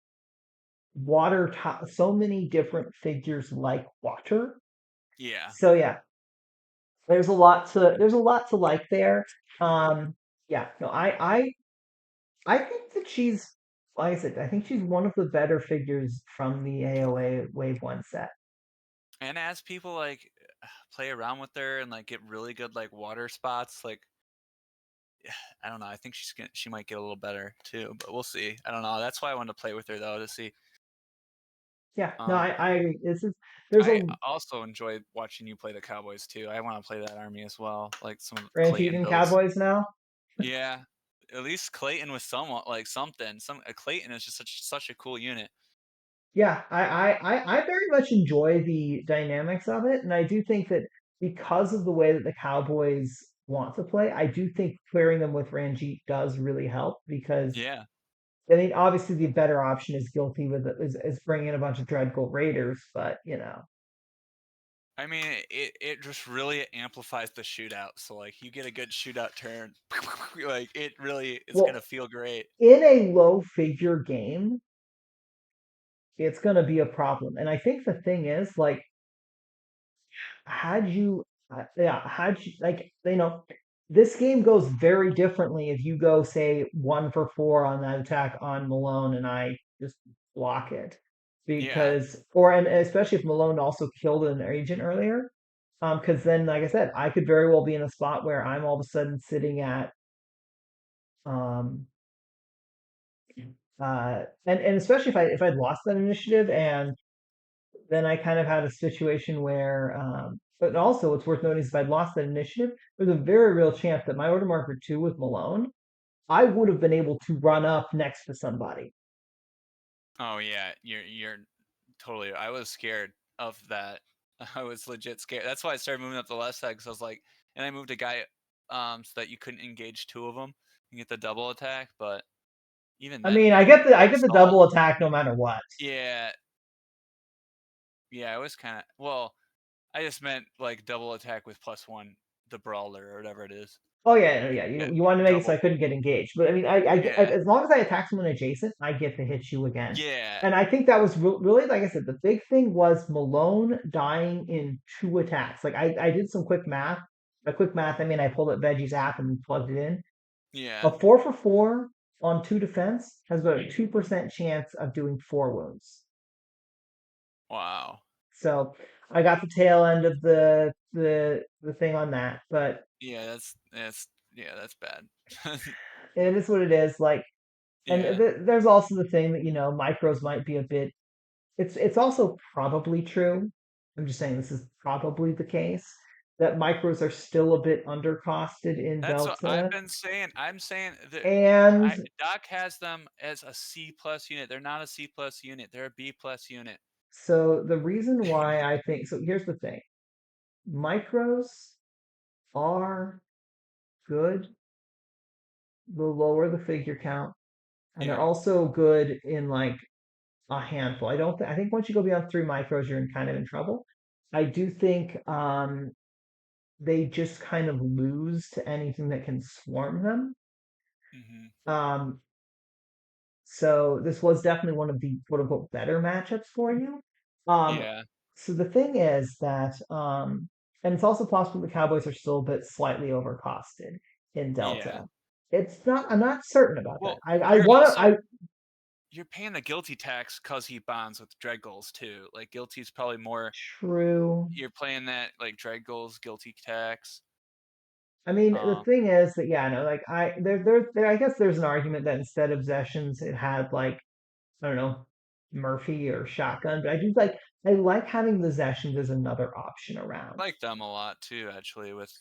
so many different figures like water. Yeah. So yeah, there's a lot to like there. Um, yeah, no, I think that she's, like I said, I think she's one of the better figures from the AOA Wave One set. And as people like play around with her and like get really good like water spots, like I don't know. I think she might get a little better too, but we'll see. I don't know. That's why I wanted to play with her though to see. Yeah, no, Um, I agree. There's I a also enjoy watching you play the Cowboys too. I want to play that army as well, like some of Ranch Clayton Eating builds. Cowboys now. Yeah, at least Clayton was somewhat like something. Clayton is just such a cool unit. Yeah, I very much enjoy the dynamics of it, and I do think that because of the way that the Cowboys want to play. I do think pairing them with Ranjit does really help because Yeah. I mean, obviously the better option is Guilty with is bringing in a bunch of Dreadgold Raiders, but you know, I mean, it just really amplifies the shootout. So like you get a good shootout turn, like it really it's gonna well, feel great. in a low figure game, it's going to be a problem. And I think the thing is, like, had you, yeah, had you, like, you know, this game goes very differently if you go, say, 1 for 4 on that attack on Malone and I just block it. Yeah. Because, or, and especially if Malone also killed an agent earlier. Because then, like I said, I could very well be in a spot where I'm all of a sudden sitting at, um, and especially if I'd lost that initiative and then I kind of had a situation where, but also what's worth noting is if I'd lost that initiative, there's a very real chance that my order marker 2 with Malone, I would have been able to run up next to somebody. Oh yeah, you're totally. I was scared of that. I was legit scared. That's why I started moving up the left side because I was like, and I moved a guy, so that you couldn't engage two of them and get the double attack. But even I then, mean, if you I like get the saw, double attack no matter what. yeah, yeah, it was kind of well. I just meant like double attack with +1, the brawler or whatever it is. Oh yeah, You yeah. get You wanted to make it so I double. couldn't get engaged, but I mean, I get Yeah, as long as I attack someone adjacent, I get to hit you again. yeah. And I think that was really, like I said, the big thing was Malone dying in 2 attacks. Like I did some quick math. By quick math, I mean I pulled up Veggie's app and plugged it in. Yeah. A 4 for 4 on 2 defense has about a 2% chance of doing 4 wounds. Wow. So I got the tail end of the thing on that, but Yeah, that's yeah, that's bad. it is what it is. Like, and Yeah. there's also the thing that micros might be a bit. It's also probably true. I'm just saying this is probably the case that micros are still a bit undercosted in That's what I've Delta, been saying. I'm saying that and Doc has them as a C plus unit. They're not a C plus unit. They're a B plus unit. so the reason why I think so. Here's the thing: micros are good the lower the figure count, and they're Yeah. also good in like a handful. I don't. I think once you go beyond 3 micros, you're kind of in trouble. I do think they just kind of lose to anything that can swarm them. Mhm. Um, so this was definitely one of the quote unquote better matchups for you. Um, Yeah. so the thing is that, and it's also possible the Cowboys are still a bit slightly overcosted in Yeah. Delta. It's not. I'm not certain about that. Well, I you're want to. also I you're paying the guilty tax because he bonds with dread goals too. Like guilty's probably more. true. You're playing that like dread goals guilty tax. I mean, the Um. thing is that yeah, no, like there. I guess there's an argument that instead of Zessions, it had like I don't know, Murphy or Shotgun. But I like having the Zessions as another option around. Like them a lot too, actually. With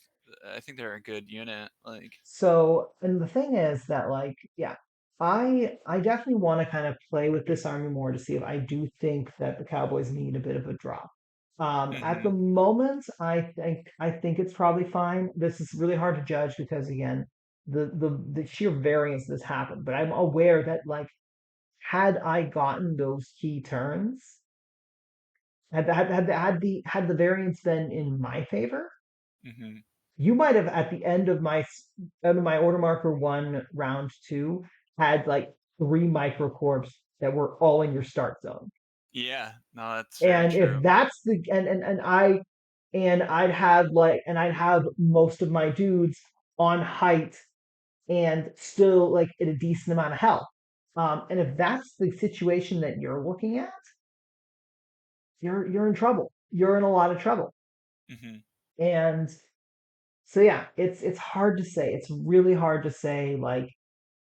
I think they're a good unit. Like. So, and the thing is that like, yeah, I definitely want to kind of play with this army more to see if I do think that the Cowboys need a bit of a drop. At the Mhm. moment, I think it's probably fine. This is really hard to judge because again, the sheer variance this happened. But I'm aware that like had I gotten those key turns, had the variance been in my favor, Mhm. you might have at the end of my order marker 1 round 2 had like 3 microcorps that were all in your start zone. Yeah. No, that's very And true. if that's the and I'd have most of my dudes on height and still like at a decent amount of health. And if that's the situation that you're looking at, you're in trouble. You're in a lot of trouble. Mhm. And so yeah, it's hard to say. It's really hard to say like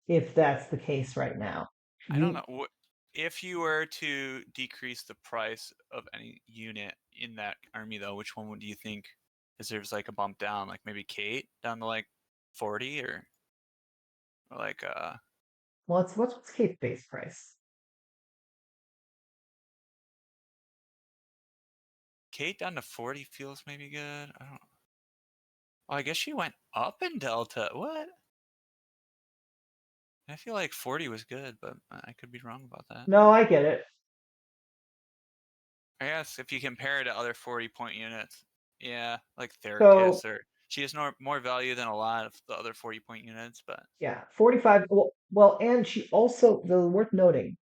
if that's the case right now. I don't You know. If you were to decrease the price of any unit in that army, though, which one would you think deserves like a bump down? Like maybe Kate down to like 40 or like what's Kate's base price? Kate down to 40 feels maybe good. I don't. Oh, I guess she went up in Delta. What? I feel like 40 was good, but I could be wrong about that. No, I get it. I guess if you compare it to other 40-point units, yeah, like So Therkis, or she has more value than a lot of the other 40-point units, but yeah, 45. Well, and she also, though worth noting,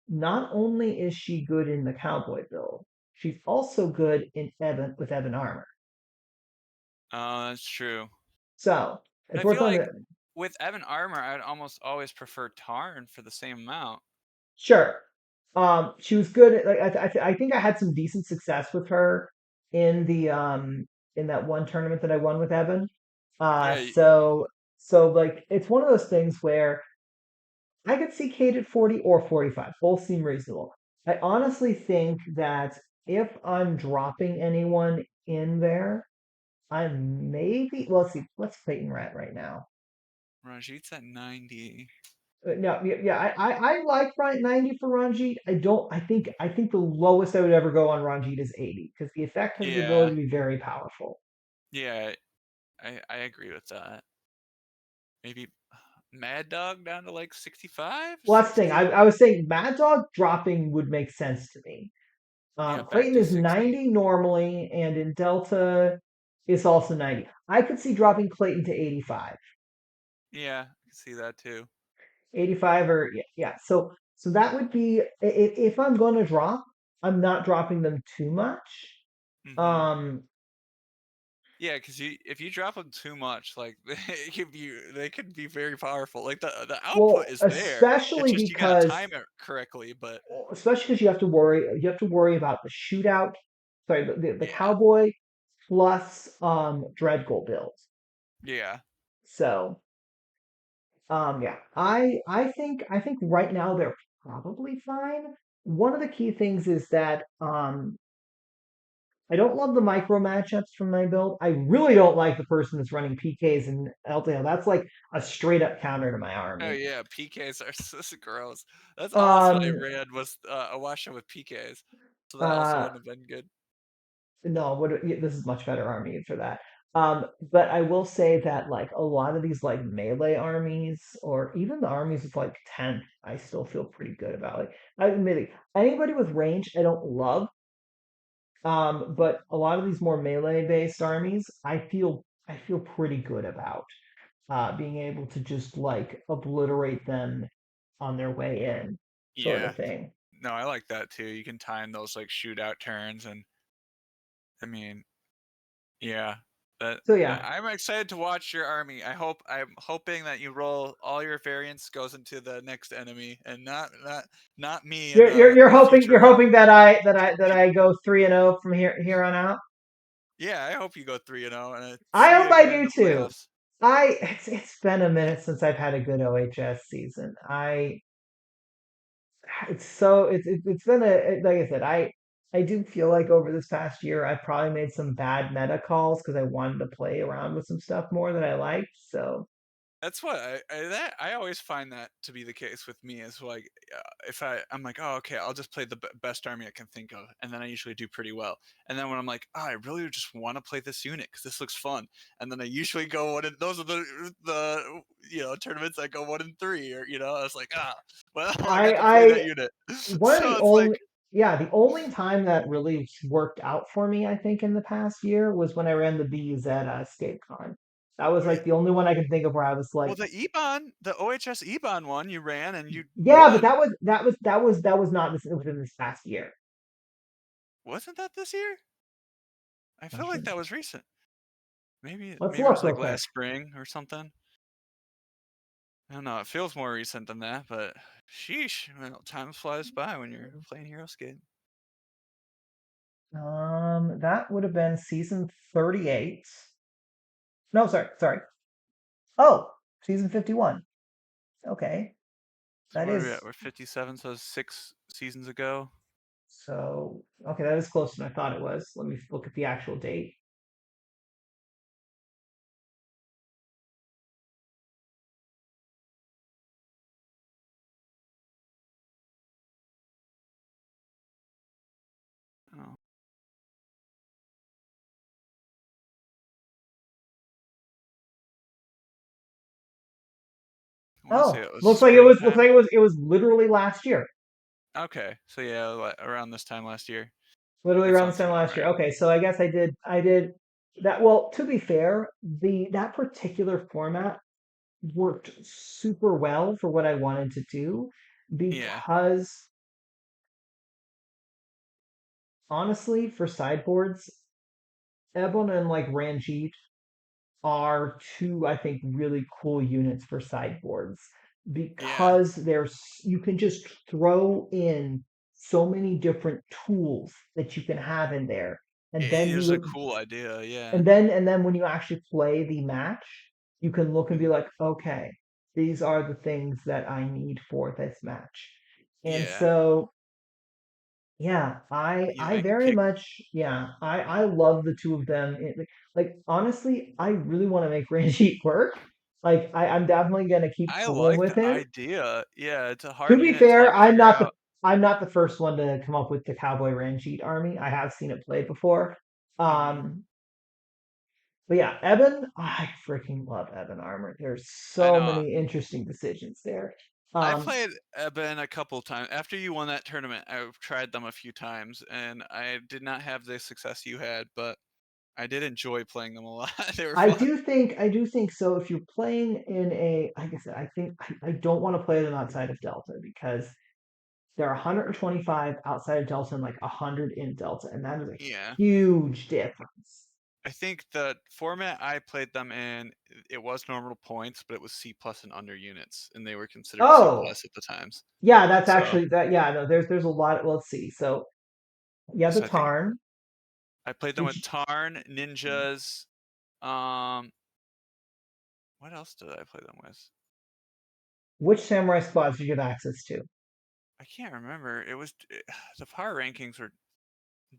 not only is she good in the cowboy build, she's also good in Evan with Evan armor. oh, that's true. So But it's I worth feel noting like that. with Evan armor, I'd almost always prefer Tarn for the same amount. Sure. She was good. Like I think I had some decent success with her in the in that one tournament that I won with Evan. Yeah, So like it's one of those things where I could see Kate at 40 or 45. Both seem reasonable. I honestly think that if I'm dropping anyone in there, I'm maybe, well, let's see, what's Clayton Rat right now? Ranjit's at 90. No, yeah, I like 90 for Ranjit. I think the lowest I would ever go on Ranjit is 80 because the effect has the ability Yeah, to be very powerful. yeah, I agree with that. Maybe Mad Dog down to like 65, Well, that's the thing. I, 60. I was saying Mad Dog dropping would make sense to me. Yeah, back Clayton to is 60. 90 normally, and in Delta is also 90. I could see dropping Clayton to 85. Yeah, I can see that too. 85 or yeah, yeah. So that would be if I'm going to drop, I'm not dropping them too much. Hmm. Um, Yeah, because if you drop them too much, like they could be very powerful. Like the output well, is there. It's just you gotta time it correctly. But especially because you have to worry about the shootout. Sorry, the yeah, cowboy plus Dreadgold builds. yeah, So yeah, I think right now they're probably fine. One of the key things is that I don't love the micro matchups from my build. I really don't like the person that's running PKs and LTL. That's like a straight up counter to my oh army. yeah, PKs are so gross. That's almost what I Um ran was a washout with PKs, so that also uh wouldn't have been good. no, yeah, this is much better army for that. But I will say that like a lot of these like melee armies or even the armies with like 10, I still feel pretty good about it. I admit it. Anybody with range I don't love. But a lot of these more melee based armies, I feel pretty good about being able to just like obliterate them on their way in, sort Yeah, of thing. no, I like that too. You can time those like shootout turns, and I mean, yeah, So yeah, I'm excited to watch your army. I'm hoping that you roll all your variants goes into the next enemy, and not me in you're you're, you're a hoping future you're round. hoping that I go 3-0 from here on out. Yeah, I hope you go 3-0 and I see hope you I again in do the too. playoffs. It's been a minute since I've had a good OHS season. It's been like I said, I do feel like over this past year I probably made some bad meta calls because I wanted to play around with some stuff more that I liked. So That's what I always find that to be the case with me is like if I'm like, oh, okay, I'll just play the best army I can think of, and then I usually do pretty well. And then when I'm like, oh, I really just want to play this unit because this looks fun, and then I usually go one. Those are the tournaments I go 1-3, or I was like, ah, well, I got to play that I unit. one of So the it's like, only yeah, the only time that really worked out for me, I think, in the past year was when I ran the bees at ScapeCon. That was oh yeah, like the only one I can think of where I was well like, the OHS Ebon one you ran and you yeah, but won. that was not within this past year. Wasn't that this year? I Not feel sure. like that was recent. Maybe Let's maybe it look was real like quick. last spring or something. I don't know. It feels more recent than that, but sheesh, well, time flies by when you're playing Hero Skate. That would have been season 38. No, sorry. Oh, season 51. Okay. So That what are we at? is We're 57, so 6 seasons ago. okay, that is closer than I thought it was. Let me look at the actual date. Oh, want to say Oh, it was looks like springtime. it was literally last year. Okay, so yeah, around this time last year. Literally That around the sounds time about last year. right. Okay, so I guess I did that. Well, to be fair, the that particular format worked super well for what I wanted to do Yeah, because honestly, for sideboards, Ebon and like Ranjit are two, I think, really cool units for sideboards yeah. because you can just throw in so many different tools that you can have in there. And It then is a you cool idea. Yeah. and then when you actually play the match, you can look and be Mhm. like, okay, these are the things that I need for this match. And Yeah. so yeah, I Yeah, I I can very pick. much yeah, I love the two of them. Like honestly, I really want to make Ranjit work. Like I'm definitely gonna keep I fooling like with the him. idea. Yeah, it's a To hard be unit to fair, like figure out. I'm not the first one to come up with the Cowboy Ranjit army. I have seen it played before. Hmm. Um, but yeah, Eben, I freaking love Eben armor. There's I so know. many interesting decisions there. I Um, played Eben a couple times. After you won that tournament, I've tried them a few times, and I did not have the success you had, but I did enjoy playing them a lot. They were fun. I do think so. If you're playing in like I said, I think I don't want to play them outside of Delta because there are 125 outside of Delta and like 100 in Delta, and that is a Yeah. huge difference. I think the format I played them in, it was normal points, but it was C plus and under units, and they were considered C Oh, plus at the times. yeah, that's So, actually that. Yeah, no, there's a lot. Well, let's see. So yeah, the so I think Tarn, I played them with which Tarn, Ninjas. Um, what else did I play them with? which samurai squads do you have access to? I can't remember. It was the power rankings were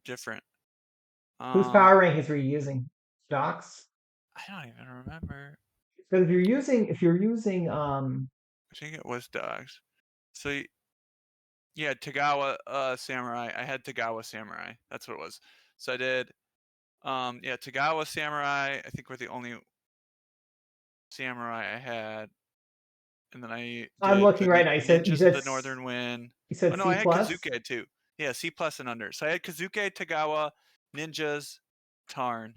different. Whose Um, power rankings were you using? Docs? I don't even remember. Because if you're using I think it was dogs. So yeah, Tagawa Samurai. I had Tagawa Samurai. That's what it was. So I did yeah, Tagawa Samurai. I think were the only samurai I had, and then I I'm did looking the right now. Ninjas of the Northern Wind. You Oh said no, I C had plus. Kazuke too. Yeah, C plus and under. So I had Kazuke, Tagawa, Ninjas, Tarn.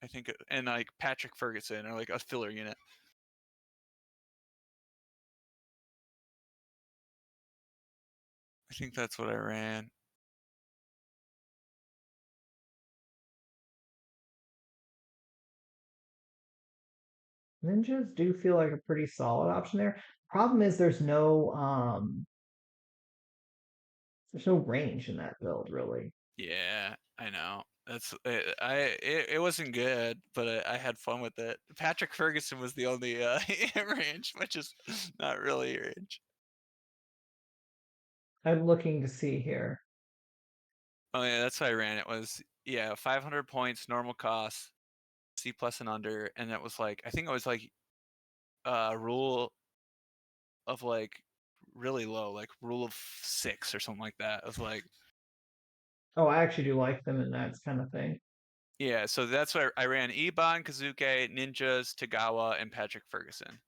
I think, and like Patrick Ferguson or like a filler unit. I think that's what I ran. Ninjas do feel like a pretty solid option there. Problem is there's no range in that build really. Yeah, I know. That's it wasn't good, but I had fun with it. Patrick Ferguson was the only range, which is not really range. I'm looking to see here. Oh yeah, that's why I ran. It was yeah, 500 points, normal cost, C plus and under, and it was like I think it was like rule of like really low, like rule of 6 or something like that. It was like Oh, I actually do like them in that kind of thing. yeah, so that's why I ran Ebon, Kazuke, Ninjas, Tagawa, and Patrick Ferguson.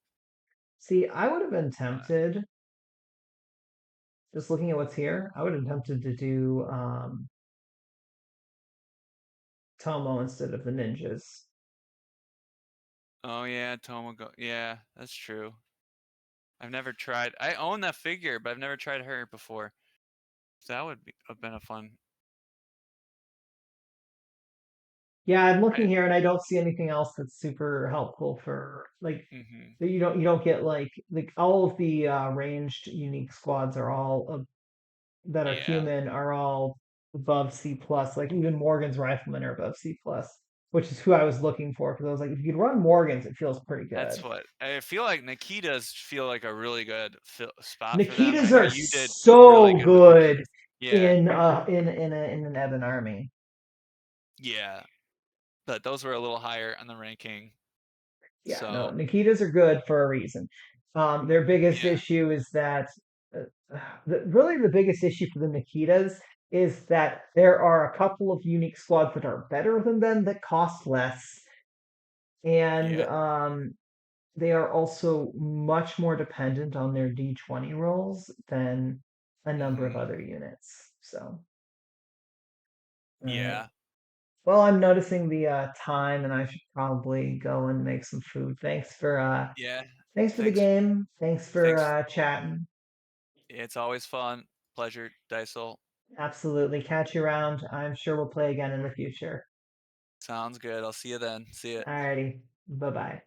See, I would have been Uh, tempted, just looking at what's here, I would have been tempted to do Tomo instead of the ninjas. oh yeah, Tomogo. Yeah, that's true. I've never tried. I own that figure, but I've never tried her before. So that would have been a fun. Yeah, I'm looking I. here and I don't see anything else that's super helpful for like Hmm. that you don't get like all of the ranged unique squads are all that are Yeah, human are all above C plus. Like even Morgan's riflemen are above C plus, which is who I was looking for because I was like, if you could run Morgan's, it feels pretty good. that's what I feel like. Nikitas feel like a really good spot for them. I Nikitas know are you did really so good with good Nikitas. Yeah, in an Ebon army. yeah, but those were a little higher on the ranking. Yeah, no, So Nikitas are good for a reason. Their biggest yeah, issue is that really the biggest issue for the Nikitas is that there are a couple of unique squads that are better than them that cost less, and yeah, they are also much more dependent on their D20 rolls than a number of Mhm. other units. So, all right. Yeah. Well, I'm noticing the time, and I should probably go and make some food. Yeah. Thanks for the Thanks game. Thanks for thanks. chatting. It's always fun. Pleasure, Dysel. Absolutely. Catch you around. I'm sure we'll play again in the future. Sounds good. I'll see you then. See ya. Alrighty. Bye bye.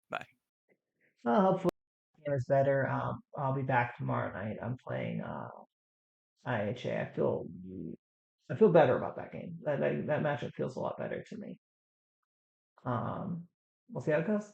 Bye. Well, hopefully the game is better. I'll be back tomorrow night. I'm playing IHA. I feel better about that game. That matchup feels a lot better to me. Um, we'll see how it goes.